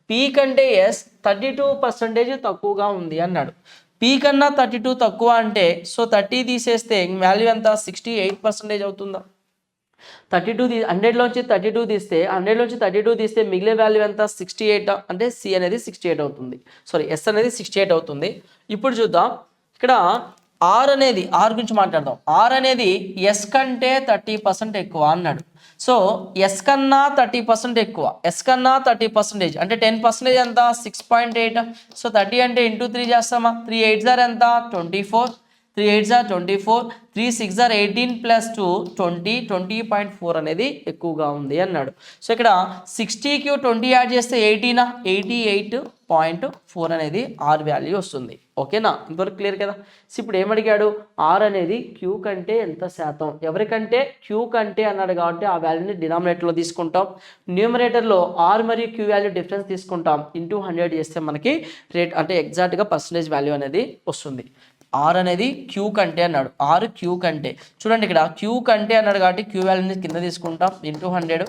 P కంటే S 32% తక్కువగా ఉంది అన్నాడు. P కన్నా 32 తక్కువ అంటే సో 30 తీసేస్తే వాల్యూ ఎంత 68% అవుతుందా. 100లోంచి 32 తీస్తే 100లోంచి తీస్తే మిగిలే వాల్యూ ఎంత 68 అంటే C అనేది 68 అవుతుంది, S అనేది 68 అవుతుంది. ఇప్పుడు చూద్దాం ఇక్కడ R గురించి మాట్లాడదాం. R అనేది S కంటే 30% ఎక్కువ అన్నాడు. సో S కన్నా 30% ఎక్కువ, S కన్నా 30% అంటే 10% ఎంత 6.8. సో 30 అంటే ఇంటూ 3 చేస్తామా, 3 8s are ఎంత 24, 3 8s are 24, 3 6s are 18 plus 2 20.4 అనేది ఎక్కువగా ఉంది అన్నాడు. సో ఇక్కడ 60కి 20 యాడ్ చేస్తే 88.4 అనేది R వాల్యూ వస్తుంది. ఓకేనా. ఇంతవరకు క్లియర్ కదా. సో ఇప్పుడు ఏమడిగాడు, R అనేది Q కంటే ఎంత శాతం, ఎవరికంటే Q కంటే అన్నాడు కాబట్టి ఆ వాల్యూని డినామినేటర్లో తీసుకుంటాం, న్యూమరేటర్లో R మరియు Q వాల్యూ డిఫరెన్స్ తీసుకుంటాం, ఇంటూ 100 చేస్తే మనకి రేట్ అంటే ఎగ్జాక్ట్గా పర్సంటేజ్ వాల్యూ అనేది వస్తుంది. R అనేది Q కంటే అన్నాడు, R Q కంటే. చూడండి ఇక్కడ Q కంటే అన్నాడు కాబట్టి Q వాల్యూని కింద తీసుకుంటాం, ఇంటూ 100,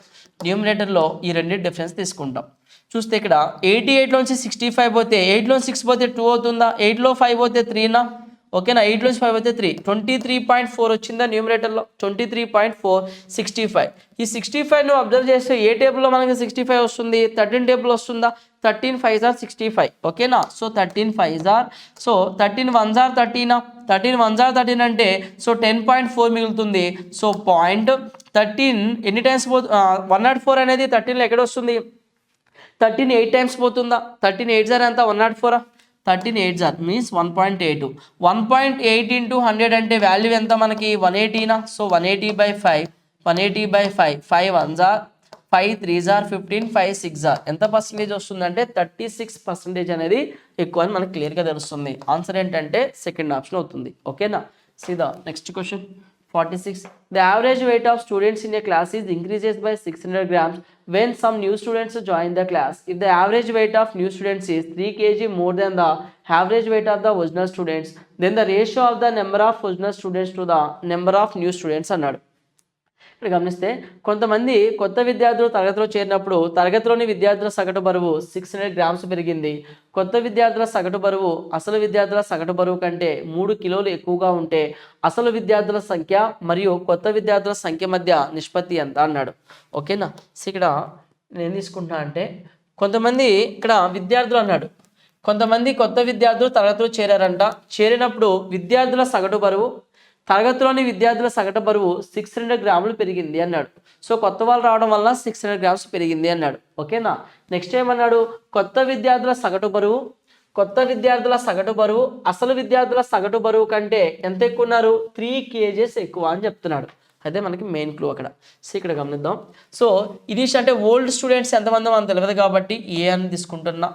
న్యూమరేటర్లో ఈ రెండింటి డిఫరెన్స్ తీసుకుంటాం. చూస్తే ఇక్కడ 88లోంచి 65 పోతే 8లోంచి 6 పోతే 2 అవుతుందా, 8లో 5 పోతే 3నా. ఓకేనా. 8లోంచి 5 పోతే 3, 23.4 వచ్చిందా న్యూమరేటర్లో, 23.4 65. ఈ 65 నువ్వు అబ్జర్వ్ చేస్తే ఏ టేబుల్లో మనకి 65 వస్తుంది, 13 టేబుల్ వస్తుందా, 13 5s are 65. ఓకేనా. So 13 5s are, so 13 1s are 13, 13 1s are 13 అంటే సో 10.4 మిగులుతుంది. సో 0.13 ఎన్ని టైమ్స్ 104 అనేది 13లో ఎక్కడ వస్తుంది, 13 8 టైమ్స్ పోతుందా, 13 8s are ఎంత 104. 13 8 జార్ మీన్స్ 1.8. 1.8 ఇంటూ 100 అంటే వాల్యూ ఎంత మనకి 180నా. సో 180/5, 180/5, 5 1 జార్ 5 3 జార్ 15, 5 6 జార్ ఎంత పర్సెంటేజ్ వస్తుందంటే 36% అనేది ఎక్కువ అని మనకు క్లియర్గా తెలుస్తుంది. ఆన్సర్ ఏంటంటే సెకండ్ ఆప్షన్ అవుతుంది. ఓకేనా. సీదా next question 46. The average weight of students in a class is increases by 600 grams when some new students join the class. If the average weight of new students is 3 kg more than the average weight of the original students, then the ratio of the number of original students to the number of new students అన్నాడు. ఇక్కడ గమనిస్తే కొంతమంది కొత్త విద్యార్థులు తరగతిలో చేరినప్పుడు తరగతిలోని విద్యార్థుల సగటు బరువు 600 గ్రామ్స్ పెరిగింది. కొత్త విద్యార్థుల సగటు బరువు అసలు విద్యార్థుల సగటు బరువు కంటే 3 కిలోలు ఎక్కువగా ఉంటే అసలు విద్యార్థుల సంఖ్య మరియు కొత్త విద్యార్థుల సంఖ్య మధ్య నిష్పత్తి ఎంత అన్నాడు. ఓకేనా. సో ఇక్కడ నేను తీసుకుంటున్నా అంటే కొంతమంది ఇక్కడ విద్యార్థులు అన్నాడు. కొంతమంది కొత్త విద్యార్థులు తరగతిలో చేరారంట. చేరినప్పుడు విద్యార్థుల సగటు బరువు తరగతిలోని విద్యార్థుల సగటు బరువు 600 గ్రాములు పెరిగింది అన్నాడు. సో కొత్త వాళ్ళు రావడం వల్ల 600 గ్రామ్స్ పెరిగింది అన్నాడు. ఓకేనా. నెక్స్ట్ ఏమన్నాడు, కొత్త విద్యార్థుల సగటు బరువు అసలు విద్యార్థుల సగటు బరువు కంటే ఎంత ఎక్కువ ఉన్నారు, 3 kgs ఎక్కువ అని చెప్తున్నాడు. అదే మనకి మెయిన్ క్లూ అక్కడ. సో ఇక్కడ గమనిద్దాం. సో ఇది అంటే ఓల్డ్ స్టూడెంట్స్ ఎంతమంది మనం తెలియదు కాబట్టి ఏ అని తీసుకుంటున్నా.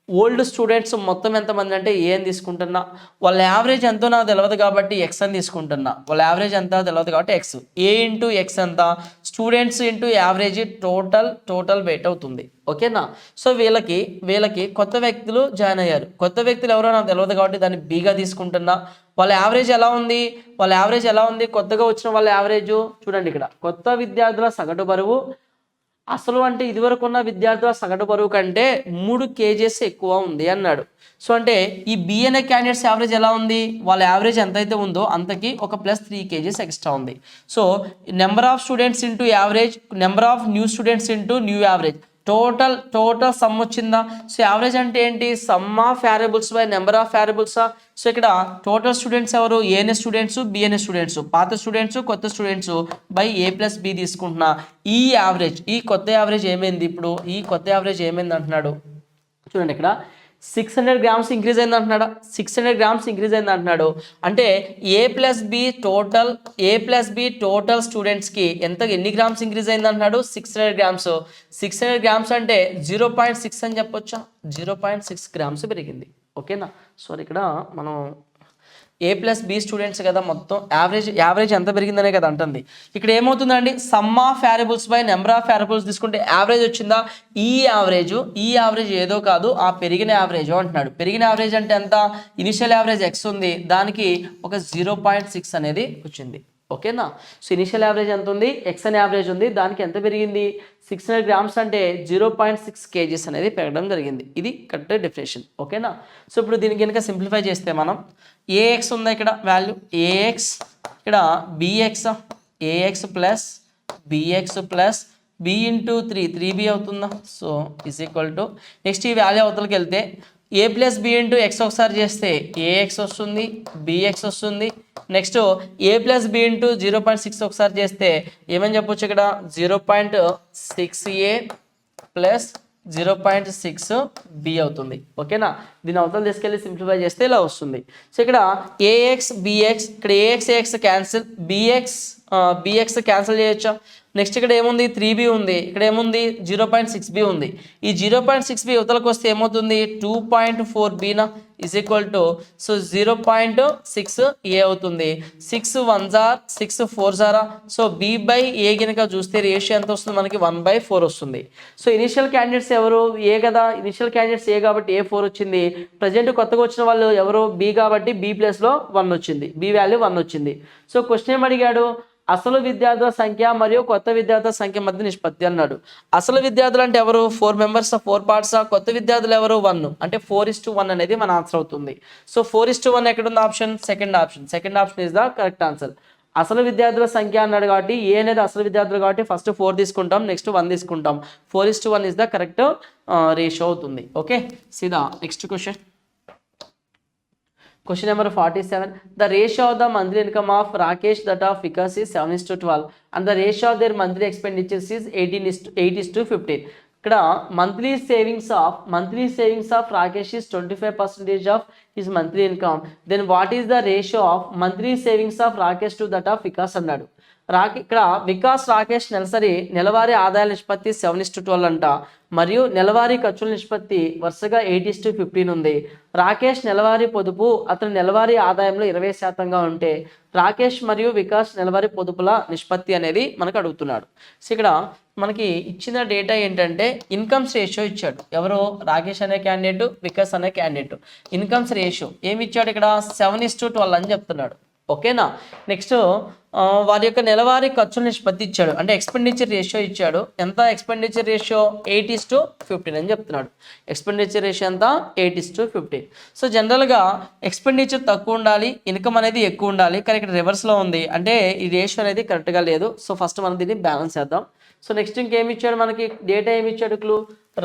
ఓల్డ్ స్టూడెంట్స్ మొత్తం ఎంతమంది అంటే ఏ అని తీసుకుంటున్నా. వాళ్ళ యావరేజ్ ఎంతో నాకు తెలియదు కాబట్టి ఎక్స్ అని తీసుకుంటున్నా. వాళ్ళ యావరేజ్ ఎంత తెలియదు కాబట్టి ఎక్స్. ఏ ఇంటూ ఎక్స్ ఎంత, students into average total weight అవుతుంది. ఓకేనా. సో వీళ్ళకి కొత్త వ్యక్తులు జాయిన్ అయ్యారు. కొత్త వ్యక్తులు ఎవరో నాకు తెలియదు కాబట్టి దాన్ని బీగా తీసుకుంటున్నా. వాళ్ళ యావరేజ్ ఎలా ఉంది, కొత్తగా వచ్చిన వాళ్ళ యావరేజ్ చూడండి. ఇక్కడ కొత్త విద్యార్థుల సగటు బరువు అసలు అంటే ఇదివరకు ఉన్న విద్యార్థుల సగటు బరువు కంటే 3 kgs ఎక్కువ ఉంది అన్నాడు. సో అంటే ఈ బి అనే క్యాండిడేట్స్ యావరేజ్ ఎలా ఉంది, వాళ్ళ యావరేజ్ ఎంతైతే ఉందో అంతకి ఒక +3 kgs ఎక్స్ట్రా ఉంది. So number of students into average, number of new students into new average, total sum వచ్చిందా. సో యావరేజ్ అంటే ఏంటి, sum of variables by number of వేరియబుల్సా. సో ఇక్కడ టోటల్ స్టూడెంట్స్ ఎవరు, ఏఎన్ఏ స్టూడెంట్స్, బిఎన్ఏ స్టూడెంట్స్, పాత స్టూడెంట్స్, కొత్త స్టూడెంట్స్ బై A+B తీసుకుంటున్నా. ఈ యావరేజ్, ఈ కొత్త యావరేజ్ ఏమైంది, ఇప్పుడు ఈ కొత్త యావరేజ్ ఏమైంది అంటున్నాడు. చూడండి ఇక్కడ 600 గ్రామ్స్ ఇంక్రీజ్ అయింది అంటున్నాడు. 600 గ్రామ్స్ ఇంక్రీజ్ అయింది అంటున్నాడు. అంటే A+B టోటల్ స్టూడెంట్స్కి ఎన్ని గ్రామ్స్ ఇంక్రీజ్ అయింది అంటున్నాడు, 600 గ్రామ్స్. 600 గ్రామ్స్ అంటే 0.6 అని చెప్పొచ్చా, 0.6 గ్రామ్స్ పెరిగింది. ఓకేనా. సో ఇక్కడ మనం A+B స్టూడెంట్స్ కదా, మొత్తం యావరేజ్ ఎంత పెరిగిందనే కదా అంటుంది. ఇక్కడ ఏమవుతుందండి, some of variables by number of variables తీసుకుంటే యావరేజ్ వచ్చిందా. ఈ యావరేజ్ ఏదో కాదు, ఆ పెరిగిన యావరేజ్ అంటున్నాడు. పెరిగిన యావరేజ్ అంటే ఎంత, ఇనిషియల్ యావరేజ్ x ఉంది, దానికి ఒక 0.6 అనేది వచ్చింది. ఓకేనా. సో ఇనిషియల్ యావరేజ్ ఎంత ఉంది, x అనే యావరేజ్ ఉంది, దానికి ఎంత పెరిగింది, 600 గ్రామ్స్ అంటే 0.6 kgs అనేది పెరగడం జరిగింది. ఇది కరెక్ట్ డెఫినేషన్. ఓకేనా. సో ఇప్పుడు దీనికి కనుక సింప్లిఫై చేస్తే మనం AX ఉందా ఇక్కడ వాల్యూ, AX ఇక్కడ AX plus B into 3B అవుతుందా. So is equal to next ఈ వాల్యూ అవతలకి వెళ్తే A+B ఇంటూ x ఒకసారి చేస్తే AX వస్తుంది, BX వస్తుంది. నెక్స్ట్ A+B ఇంటూ 0.6 ఒకసారి చేస్తే ఏమని చెప్పొచ్చు, ఇక్కడ 0.6A ప్లస్ 0.6B అవుతుంది. ఓకేనా. దీని అవతల తీసుకెళ్ళి సింప్లిఫై చేస్తే ఇలా వస్తుంది. సో ఇక్కడ AX BX, ఇక్కడ AX క్యాన్సిల్, BX క్యాన్సిల్ చేయొచ్చా. నెక్స్ట్ ఇక్కడ ఏముంది, 3B ఉంది, ఇక్కడ ఏముంది 0.6B ఉంది. ఈ 0.6B యువతలకు వస్తే ఏమవుతుంది, 2.4Bనా is equal to, so 0.6A అవుతుంది. 6 1 జార్ 6 4 జారా. సో B/A కనుక చూస్తే రేషియో ఎంత వస్తుంది మనకి, 1/4 వస్తుంది. సో ఇనిషియల్ క్యాండిడేట్స్ ఎవరు, ఏ కదా, ఇనిషియల్ క్యాండిడేట్స్ ఏ కాబట్టి A4 వచ్చింది. ప్రజెంట్ కొత్తగా వచ్చిన వాళ్ళు ఎవరు, B కాబట్టి B ప్లేస్లో 1 వచ్చింది, B వాల్యూ 1 వచ్చింది. సో క్వశ్చన్ ఏం అడిగాడు, అసలు విద్యార్థుల సంఖ్య మరియు కొత్త విద్యార్థుల సంఖ్య మధ్య నిష్పత్తి అన్నాడు. అసలు విద్యార్థులు అంటే ఎవరు, 4 మెంబర్స్, 4 పార్ట్సా. కొత్త విద్యార్థులు ఎవరు, 1 అంటే 4:1 అనేది మన ఆన్సర్ అవుతుంది. సో 4:1 ఎక్కడ ఉంది option, second option is the correct answer. అసలు విద్యార్థుల సంఖ్య అన్నాడు కాబట్టి ఏ అనేది అసలు విద్యార్థులు కాబట్టి ఫస్ట్ 4 తీసుకుంటాం, నెక్స్ట్ 1 తీసుకుంటాం. 4:1 ఇస్ ద కరెక్ట్ రేషియో అవుతుంది. ఓకే. సీదా next Question number 47. The ratio of the monthly income of Rakesh that of Vikas is 7:12 and the ratio of their monthly expenditures is 8:15. ఇక్కడ monthly savings of Rakesh is 25% of his monthly income. Then what is the ratio of monthly savings of Rakesh to that of Vikas అన్నాడు. ఇక్కడ వికాస్ రాకేష్ నెలవారీ ఆదాయాల నిష్పత్తి 7:12 అంట, మరియు నెలవారీ ఖర్చుల నిష్పత్తి వరుసగా 8:15 ఉంది. రాకేష్ నెలవారీ పొదుపు అతని నెలవారీ ఆదాయంలో 20%గా ఉంటే రాకేష్ మరియు వికాస్ నెలవారీ పొదుపుల నిష్పత్తి అనేది మనకు అడుగుతున్నాడు. సో ఇక్కడ మనకి ఇచ్చిన డేటా ఏంటంటే ఇన్కమ్స్ రేషియో ఇచ్చాడు. ఎవరు? రాకేష్ అనే క్యాండిడేట్, వికాస్ అనే క్యాండిడేట్. ఇన్కమ్స్ రేషియో ఏమి ఇచ్చాడు? ఇక్కడ 7:12 అని చెప్తున్నాడు. ఓకేనా. నెక్స్ట్ వారి యొక్క నెలవారీ ఖర్చుల నిష్పత్తి ఇచ్చాడు, అంటే ఎక్స్పెండిచర్ రేషియో ఇచ్చాడు. ఎంత ఎక్స్పెండిచర్ రేషియో? 8:15 అని చెప్తున్నాడు. ఎక్స్పెండిచర్ రేషియో ఎంత? 8:15. సో జనరల్గా ఎక్స్పెండిచర్ తక్కువ ఉండాలి, ఇన్కమ్ అనేది ఎక్కువ ఉండాలి, కానీ ఇక్కడ రివర్స్లో ఉంది, అంటే ఈ రేషియో అనేది కరెక్ట్గా లేదు. సో ఫస్ట్ మనం దీన్ని బ్యాలెన్స్ చేద్దాం. సో నెక్స్ట్ ఇంకేమి ఇచ్చాడు మనకి? డేటా ఏమి ఇచ్చాడు? క్లూ.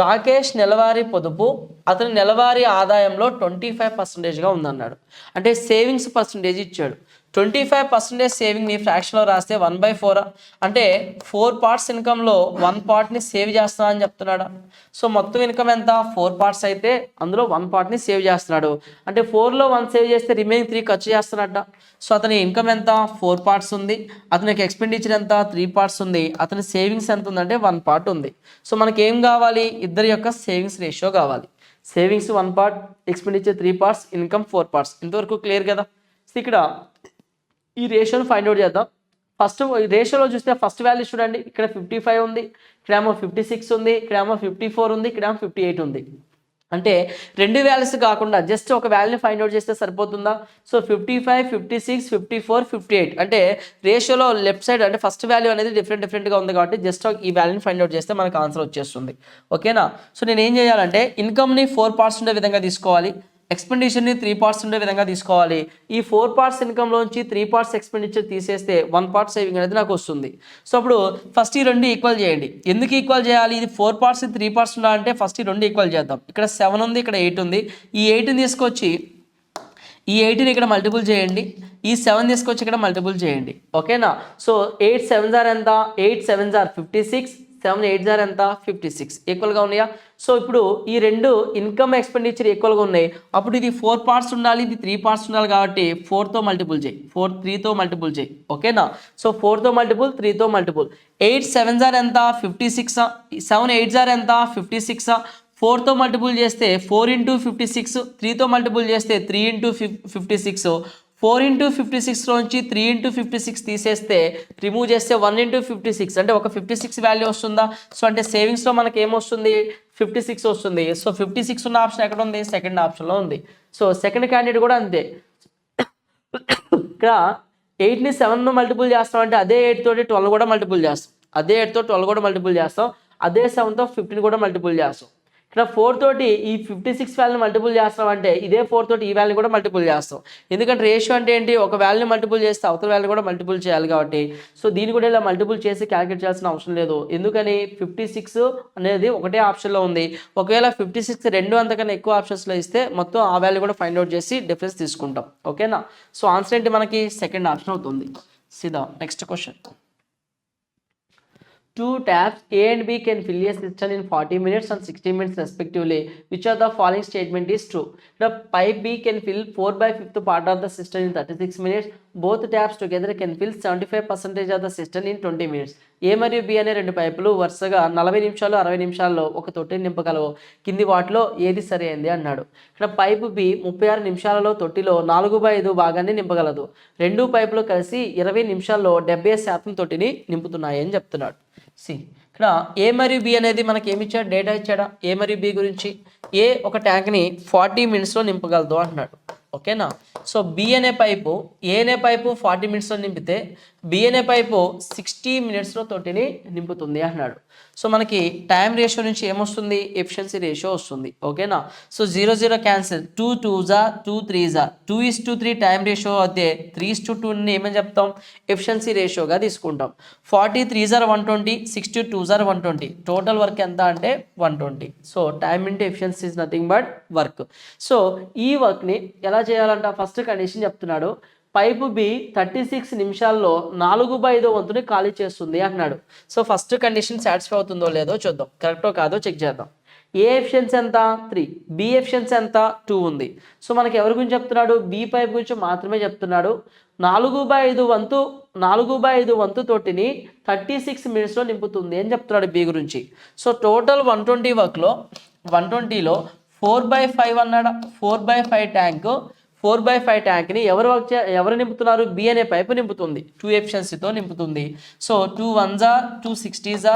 రాకేష్ నెలవారీ పొదుపు అతని నెలవారీ ఆదాయంలో 25%గా ఉందన్నాడు. అంటే సేవింగ్స్ పర్సంటేజ్ ఇచ్చాడు. 25% సేవింగ్ని ఫ్రాక్షన్లో రాస్తే 1/4, అంటే 4 పార్ట్స్ ఇన్కమ్లో 1 పార్ట్ని సేవ్ చేస్తున్నా అని చెప్తున్నాడు. సో మొత్తం ఇన్కమ్ ఎంత? 4 పార్ట్స్ అయితే అందులో 1 పార్ట్ని సేవ్ చేస్తున్నాడు. అంటే 4లో 1 సేవ్ చేస్తే రిమైనింగ్ 3 ఖర్చు చేస్తున్నట్ట. సో అతని ఇన్కమ్ ఎంత? 4 పార్ట్స్ ఉంది. అతనికి ఎక్స్పెండిచర్ ఎంత? 3 పార్ట్స్ ఉంది. అతని సేవింగ్స్ ఎంత ఉందంటే 1 పార్ట్ ఉంది. సో మనకి ఏం కావాలి? ఇద్దరి యొక్క సేవింగ్స్ రేషియో కావాలి. Savings 1 part, expenditure 3 parts, income 4 parts. ఇంతవరకు క్లియర్ కదా? సో ఇక్కడ ఈ రేషియోని ఫైండ్ అవుట్ చేద్దాం. ఫస్ట్ రేషియోలో చూస్తే ఫస్ట్ వాల్యూ చూడండి, ఇక్కడ 55 ఉంది, ఇక్కడేమో 56 ఉంది, ఇక్కడేమో 54 ఉంది, ఇక్కడేమో 58 ఉంది. అంటే రెండు వాల్యూస్ కాకుండా జస్ట్ ఒక వాల్యూని ఫైండ్ అవుట్ చేస్తే సరిపోతుందా? సో 55, 56, 54, 58 అంటే రేషియోలో లెఫ్ట్ సైడ్ అంటే ఫస్ట్ వాల్యూ అనేది డిఫరెంట్గా ఉంది కాబట్టి జస్ట్ ఈ వాల్యూని ఫైండ్ అవుట్ చేస్తే మనకు ఆన్సర్ వచ్చేస్తుంది. ఓకేనా. సో నేను ఏం చేయాలంటే ఇన్కమ్ని 4 పార్ట్స్ ఉండే విధంగా తీసుకోవాలి, ఎక్స్పెండిచర్ని 3 పార్ట్స్ ఉండే విధంగా తీసుకోవాలి. ఈ 4 పార్ట్స్ ఇన్కమ్లోంచి 3 పార్ట్స్ ఎక్స్పెండిచర్ తీసేస్తే 1 పార్ట్ సేవింగ్ అనేది నాకు వస్తుంది. సో అప్పుడు ఫస్ట్ ఈ రెండు ఈక్వల్ చేయండి. ఎందుకు ఈక్వల్ చేయాలి? ఇది 4 పార్ట్స్ 3 పార్ట్స్ ఉండాలంటే ఫస్ట్ ఈ రెండు ఈక్వల్ చేద్దాం. ఇక్కడ 7 ఉంది, ఇక్కడ 8 ఉంది. ఈ 8ని తీసుకొచ్చి ఈ 8ని ఇక్కడ మల్టిపుల్ చేయండి, ఈ 7 తీసుకొచ్చి ఇక్కడ మల్టిపుల్ చేయండి. ఓకేనా. సో 8 7s ఆర్ ఎంత? 8 7s ఆర్ 56, 7 8s ఆర్ ఎంత? 56. ఈక్వల్గా ఉన్నాయా? సో ఇప్పుడు ఈ రెండు ఇన్కమ్ ఎక్స్పెండిచర్ ఈక్వల్గా ఉన్నాయి. అప్పుడు ఇది 4 పార్ట్స్ ఉండాలి, ఇది 3 పార్ట్స్ ఉండాలి కాబట్టి 4తో మల్టిపుల్ చేయి, 3తో మల్టిపుల్ చేయి. ఓకేనా. సో 4తో మల్టిపుల్, 3తో మల్టిపుల్. 8 7s ఆర్ ఎంత? 56. 7 8s ఆర్ ఎంత? 56. 4తో మల్టిపుల్ చేస్తే 4 × 56, 3తో మల్టిపుల్ చేస్తే 3 × 56. 4 × 56లోంచి 3 × 56 తీసేస్తే రిమూవ్ చేస్తే 1 × 56 అంటే ఒక 56 వాల్యూ వస్తుందా? సో అంటే సేవింగ్స్లో మనకి ఏమొస్తుంది? 56 వస్తుంది. సో 56 ఉన్న ఆప్షన్ ఎక్కడ ఉంది? సెకండ్ ఆప్షన్లో ఉంది. సో సెకండ్ క్యాండిడేట్ కూడా అంతే. ఇక్కడ 8ని 7 మల్టిపుల్ చేస్తాం అంటే అదే 8 తోటి 12 కూడా మల్టిపుల్ చేస్తాం, అదే 8తో 12 కూడా మల్టిపుల్ చేస్తాం, అదే 7తో 15 కూడా మల్టిపుల్ చేస్తాం. ఇక్కడ 4 తోటి ఈ 56 వాల్యూని మల్టిపుల్ చేస్తాం అంటే ఇదే 4 తోటి ఈ వాల్యూని కూడా మల్టిపుల్ చేస్తాం. ఎందుకంటే రేషియో అంటే ఏంటి? ఒక వాల్యూని మల్టిపుల్ చేస్తే అవతల వాల్యూ కూడా మల్టిపుల్ చేయాలి కాబట్టి సో దీన్ని కూడా ఇలా మల్టిపుల్ చేసి క్యాలిక్యులేట్ చేయాల్సిన అవసరం లేదు. ఎందుకని? 56 అనేది ఒకటే ఆప్షన్లో ఉంది. ఒకవేళ 56 రెండు అంతకన్నా ఎక్కువ ఆప్షన్స్లో ఇస్తే మొత్తం ఆ వాల్యూ కూడా ఫైండ్ అవుట్ చేసి డిఫరెన్స్ తీసుకుంటాం. ఓకేనా. సో ఆన్సర్ ఏంటి మనకి? సెకండ్ ఆప్షన్ అవుతుంది. సిద్ధా. Next question. 2 taps A and B can fill a cistern in 40 minutes and 60 minutes respectively. Which of the following statement is true? The pipe B can fill 4/5 part of the cistern in 36 minutes. Both taps together can fill 75% of the cistern in 20 minutes. A మరియు B అనే రెండు పైపులు వరుసగా 40 నిమిషాలు 60 నిమిషాల్లో ఒక తొట్టిని నింపగలవు. కింది వాటిలో ఏది సరైనది అన్నాడు. ఇక్కడ పైపు B 36 నిమిషాలలో తొట్టిలో 4/5 భాగాన్ని నింపగలదు. రెండు పైపులు కలిసి 20 నిమిషాల్లో 70% తొట్టిని నింపుతున్నాయి అని చెప్తున్నాడు. ఇక్కడ ఏ మరియు బి అనేది మనకి ఏమి ఇచ్చాడు? డేటా ఇచ్చాడా ఏ మరియు బి గురించి? ఏ ఒక ట్యాంక్ని 40 మినిట్స్లో నింపగలదు అంటున్నాడు. ఓకేనా. సో బి అనే పైపు ఏ అనే పైపు 40 మినిట్స్లో నింపితే బి అనే పైపు 60 మినిట్స్లో తొట్టిని నింపుతుంది అన్నాడు. సో మనకి టైం రేషియో నుంచి ఏమొస్తుంది? ఎఫిషియన్సీ రేషియో వస్తుంది. ఓకేనా. So 0 0 cancel, 2 2s 2 3s 2:3 time ratio అయితే 3:2ని ఏమని చెప్తాం? ఎఫిషియన్సీ రేషియోగా తీసుకుంటాం. 40 3s 120, 60 2s 120. టోటల్ వర్క్ ఎంత అంటే 120. So time into efficiency is nothing but work. So ఈ వర్క్ని ఎలా చేయాలంట? ఫస్ట్ కండిషన్ చెప్తున్నాడు. పైపు బి 36 నిమిషాల్లో 4/5 వంతుని ఖాళీ చేస్తుంది అన్నాడు. సో ఫస్ట్ కండిషన్ సాటిస్ఫై అవుతుందో లేదో చూద్దాం, కరెక్టో కాదో చెక్ చేద్దాం. ఏ ఎఫిషియన్సీ ఎంత 3, బి ఎఫిషియన్సీ ఎంత 2 ఉంది. సో మనకి ఎవరి గురించి చెప్తున్నాడు, బి పైప్ గురించి మాత్రమే చెప్తున్నాడు. 4/5 వంతు తోటిని 36 మినిట్స్లో నింపుతుంది అని చెప్తున్నాడు బి గురించి. సో టోటల్ 120 వర్క్లో 120లో 4/5 అన్నాడు. 4/5 ట్యాంక్ని ఎవరు నింపుతున్నారు, బి అనే పైపు నింపుతుంది, 2 ఎఫిషియన్సీతో నింపుతుంది. So 2 1s 2 60s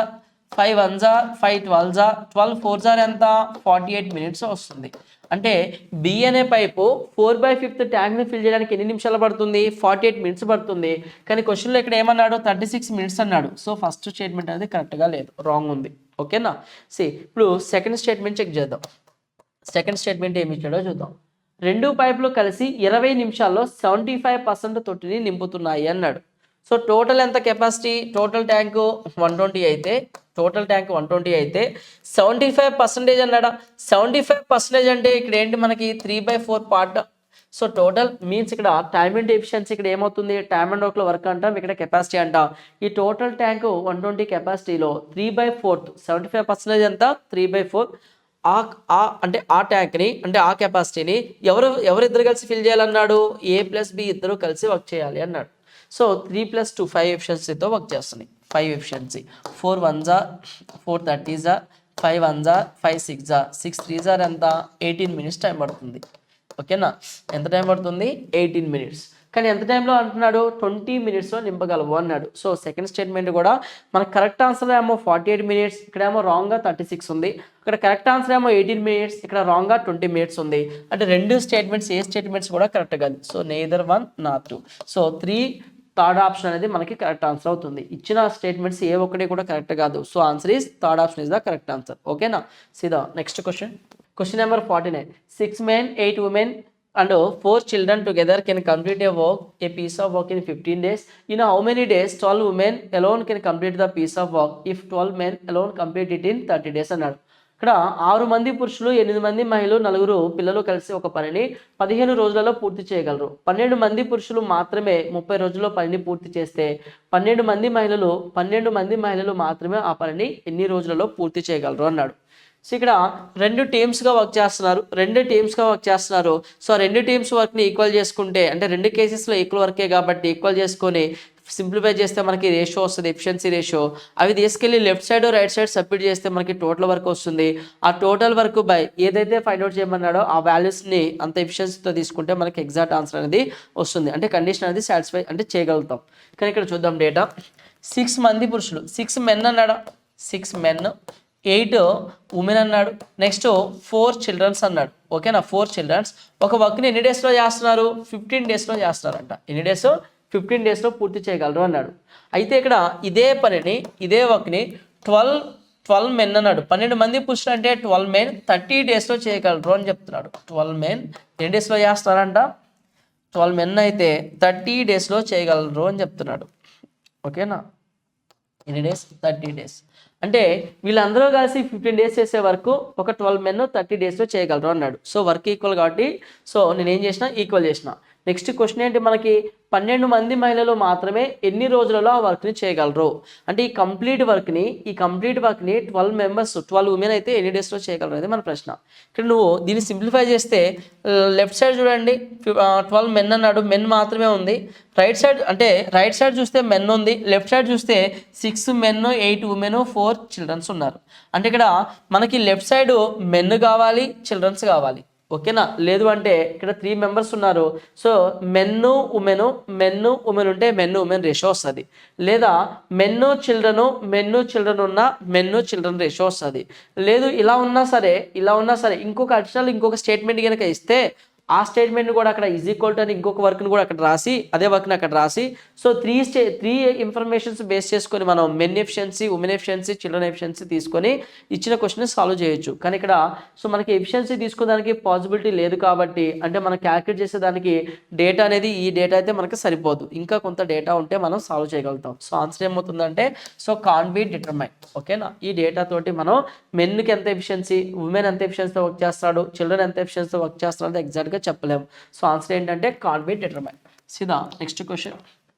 5 1s 5 12s 12 4s ఎంత 48 మినిట్స్ వస్తుంది. అంటే బి అనే పైపు 4/5 ట్యాంక్ని ఫిల్ చేయడానికి ఎన్ని నిమిషాలు పడుతుంది, 48 మినిట్స్ పడుతుంది. కానీ క్వశ్చన్లో ఇక్కడ ఏమన్నాడు, 36 మినిట్స్ అన్నాడు. సో ఫస్ట్ స్టేట్మెంట్ అనేది కరెక్ట్గా లేదు, రాంగ్ ఉంది. ఓకేనా. ఇప్పుడు సెకండ్ స్టేట్మెంట్ చెక్ చేద్దాం. సెకండ్ స్టేట్మెంట్ ఏమి ఇచ్చాడో చూద్దాం. 2 పైపులు కలిసి 20 నిమిషాల్లో 75% తొట్టిని నింపుతున్నాయి అన్నాడు. సో టోటల్ ఎంత కెపాసిటీ, టోటల్ ట్యాంక్ 120 అయితే 75% అన్నాడా. 75% అంటే ఇక్కడ ఏంటి మనకి 3/4 పార్ట్. సో టోటల్ మీన్స్ ఇక్కడ టైమ్ అండ్ ఎఫిషియన్సీ ఇక్కడ ఏమవుతుంది, టైమ్ అండ్ వర్క్లో వర్క్ అంటాం, ఇక్కడ కెపాసిటీ అంటాం. ఈ టోటల్ ట్యాంక్ 120 కెపాసిటీలో 3/4 75% ఎంత 3/4. అంటే ఆ ట్యాంక్ని అంటే ఆ కెపాసిటీని ఎవరిద్దరు కలిసి ఫిల్ చేయాలన్నాడు, ఏ ప్లస్ బి ఇద్దరు కలిసి వర్క్ చేయాలి అన్నాడు. సో 3 + 2 5 ఎఫిషియన్సీతో వర్క్ చేస్తున్నాయి. 5 efficiency 4 1s 4 30s 5 1s 5 6s 6 3s ఎంత 18 మినిట్స్ టైం పడుతుంది. ఓకేనా. ఎంత టైం పడుతుంది, 18 మినిట్స్. కానీ ఎంత టైంలో అంటున్నాడు, 20 మినిట్స్లో నింపగలవు అన్నాడు. సో సెకండ్ స్టేట్మెంట్ కూడా మనకు కరెక్ట్ ఆన్సర్ ఏమో 48 మినిట్స్, ఇక్కడేమో రాంగ్గా 36 ఉంది. ఇక్కడ కరెక్ట్ ఆన్సర్ ఏమో 18 మినిట్స్, ఇక్కడ రాంగ్గా 20 మినిట్స్ ఉంది. అంటే రెండు స్టేట్మెంట్స్ ఏ స్టేట్మెంట్స్ కూడా కరెక్ట్ కాదు. So neither 1 not 2. So 3 third option అనేది మనకి కరెక్ట్ ఆన్సర్ అవుతుంది. ఇచ్చిన స్టేట్మెంట్స్ ఏ ఒక్కటి కూడా కరెక్ట్ కాదు. So answer is third option is the correct answer. ఓకేనా. సీదా next question number 49. 6 men 8 women and 4 children together can complete a piece of work in 15 days. In how many days 12 women alone can complete the piece of work if 12 men alone complete it in 30 days అన్నాడు. ఇక్కడ 6 మంది పురుషులు 8 మంది మహిళలు 4 పిల్లలు కలిసి ఒక పనిని 15 రోజులలో పూర్తి చేయగలరు. 12 మంది పురుషులు మాత్రమే 30 రోజుల్లో పనిని పూర్తి చేస్తే 12 మంది మహిళలు మాత్రమే ఆ పనిని ఎన్ని రోజులలో పూర్తి చేయగలరు అన్నాడు. సో ఇక్కడ రెండు టీమ్స్గా వర్క్ చేస్తున్నారు. సో రెండు టీమ్స్ వర్క్ని ఈక్వల్ చేసుకుంటే అంటే రెండు కేసెస్లో ఈక్వల్ వర్కే కాబట్టి ఈక్వల్ చేసుకొని సింప్లిఫై చేస్తే మనకి రేషియో వస్తుంది, ఎఫిషియన్సీ రేషియో. అవి తీసుకెళ్ళి left side right side submit చేస్తే మనకి టోటల్ వర్క్ వస్తుంది. ఆ టోటల్ వర్క్ బై ఏదైతే ఫైండ్ అవుట్ చేయమన్నాడో ఆ వాల్యూస్ని అంత ఎఫిషియన్సీతో తీసుకుంటే మనకి ఎగ్జాక్ట్ ఆన్సర్ అనేది వస్తుంది. అంటే కండిషన్ అనేది సాటిస్ఫై అంటే చేయగలుగుతాం. కానీ ఇక్కడ చూద్దాం డేటా. 6 మంది పురుషులు 6 men అన్నాడా, 6 men 8 ఉమెన్ అన్నాడు. నెక్స్ట్ 4 చిల్డ్రన్స్ అన్నాడు. ఓకేనా. 4 చిల్డ్రన్స్ ఒక వర్క్ని ఎన్ని డేస్లో చేస్తున్నారు, 15 డేస్లో చేస్తున్నారంట. ఎన్ని డేస్, 15 డేస్లో పూర్తి చేయగలరు అన్నాడు. అయితే ఇక్కడ ఇదే వర్క్ని 12 men అన్నాడు. 12 మంది పురుషులు అంటే 12 men 30 డేస్లో చేయగలరు అని చెప్తున్నాడు. 12 men ఎన్ని డేస్లో చేస్తున్నారంట, 12 men అయితే 30 డేస్లో చేయగలరు అని చెప్తున్నాడు. ఓకేనా. ఎన్ని డేస్, 30 డేస్. అంటే వీళ్ళందరూ కలిసి 15 డేస్ చేసే వరకు ఒక 12 men 30 డేస్లో చేయగలరు అన్నాడు. సో వర్క్ ఈక్వల్ కాబట్టి సో నేనేం చేసిన, ఈక్వల్ చేసిన. నెక్స్ట్ క్వశ్చన్ ఏంటి మనకి, 12 మంది మహిళలు మాత్రమే ఎన్ని రోజులలో ఆ వర్క్ని చేయగలరు. అంటే ఈ కంప్లీట్ వర్క్ని 12 మెంబర్స్ 12 ఉమెన్ అయితే ఎన్ని డేస్లో చేయగలరు అనేది మన ప్రశ్న. ఇక్కడ నువ్వు దీన్ని సింప్లిఫై చేస్తే లెఫ్ట్ సైడ్ చూడండి 12 men అన్నాడు, మెన్ మాత్రమే ఉంది. రైట్ సైడ్ చూస్తే మెన్ ఉంది, లెఫ్ట్ సైడ్ చూస్తే 6 men 8 women 4 చిల్డ్రన్స్ ఉన్నారు. అంటే ఇక్కడ మనకి లెఫ్ట్ సైడ్ మెన్ కావాలి, చిల్డ్రన్స్ కావాలి. ఓకేనా. లేదు అంటే ఇక్కడ 3 members ఉన్నారు. సో మెన్ ఉమెన్ ఉంటే మెన్ ఉమెన్ రేషియో వస్తుంది. లేదా మెన్ చిల్డ్రన్ ఉన్న మెన్ చిల్డ్రన్ రేషియో వస్తుంది. లేదు ఇలా ఉన్నా సరే ఇంకొక అడిషనల్ ఇంకొక స్టేట్మెంట్ కనుక ఇస్తే ఆ స్టేట్మెంట్ కూడా అక్కడ ఈజ్ ఈక్వల్ టు అని ఇంకొక వర్క్ని కూడా అక్కడ రాసి అదే వర్క్ని అక్కడ రాసి సో 3 ఇన్ఫర్మేషన్స్ బేస్ చేసుకొని మనం men efficiency, women efficiency, children efficiency తీసుకొని ఇచ్చిన క్వశ్చన్ సాల్వ్ చేయొచ్చు. కానీ ఇక్కడ సో మనకి ఎఫిషియన్సీ తీసుకోవడానికి పాసిబిలిటీ లేదు కాబట్టి అంటే మనం క్యాల్కులేట్ చేసేదానికి డేటా అనేది ఈ డేటా అయితే మనకి సరిపోదు. ఇంకా కొంత డేటా ఉంటే మనం సాల్వ్ చేయగలుగుతాం. సో ఆన్సర్ ఏమవుతుందంటే సో కాన్ బి డిటర్మైన్. ఓకేనా. ఈ డేటా తోటి మనం మెన్కి ఎంత ఎఫిషియన్సీ, ఉమెన్ ఎంత ఎఫిషియన్సీతో వర్క్ చేస్తాడు, చిల్డ్రన్ ఎంత ఎఫిషియన్సీతో వర్క్ చేస్తాడు ఎగ్జాక్ట్గా చెప్పలేము. సో ఆన్సర్ ఏంటంటే can be determine. See the next question.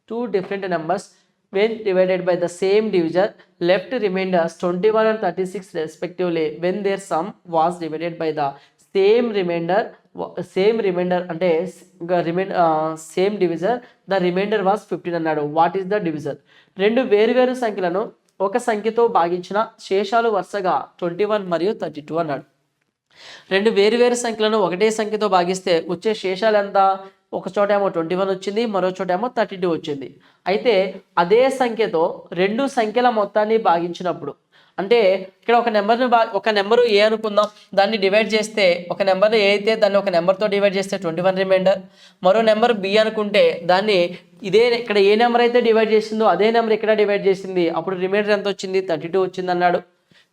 Two different numbers when divided by the same divisor left remainders 21 and 36 respectively when their sum was divided by the same remainder అంటే same divisor the remainder was 15 అన్నాడు. What is the divisor? రెండు వేరువేరు సంఖ్యలను ఒక సంఖ్యతో భాగించిన శేషాలు వరుసగా 21 మరియు 32 అన్నాడు. రెండు వేరువేరు సంఖ్యలను ఒకటే సంఖ్యతో భాగిస్తే వచ్చే శేషాలు ఎంత? ఒక చోట ఏమో 21 వచ్చింది, మరో చోట ఏమో 32 వచ్చింది. అయితే అదే సంఖ్యతో రెండు సంఖ్యల మొత్తాన్ని భాగించినప్పుడు, అంటే ఇక్కడ ఒక నెంబరు ఏ అనుకుందాం, దాన్ని డివైడ్ చేస్తే ఒక నెంబర్ ఏ అయితే దాన్ని ఒక నెంబర్తో డివైడ్ చేస్తే 21 రిమైండర్, మరో నెంబర్ బి అనుకుంటే దాన్ని ఇక్కడ ఏ నెంబర్ అయితే డివైడ్ చేసిందో అదే నెంబర్ ఇక్కడ డివైడ్ చేసింది, అప్పుడు రిమైండర్ ఎంత వచ్చింది? 32 వచ్చింది అన్నాడు.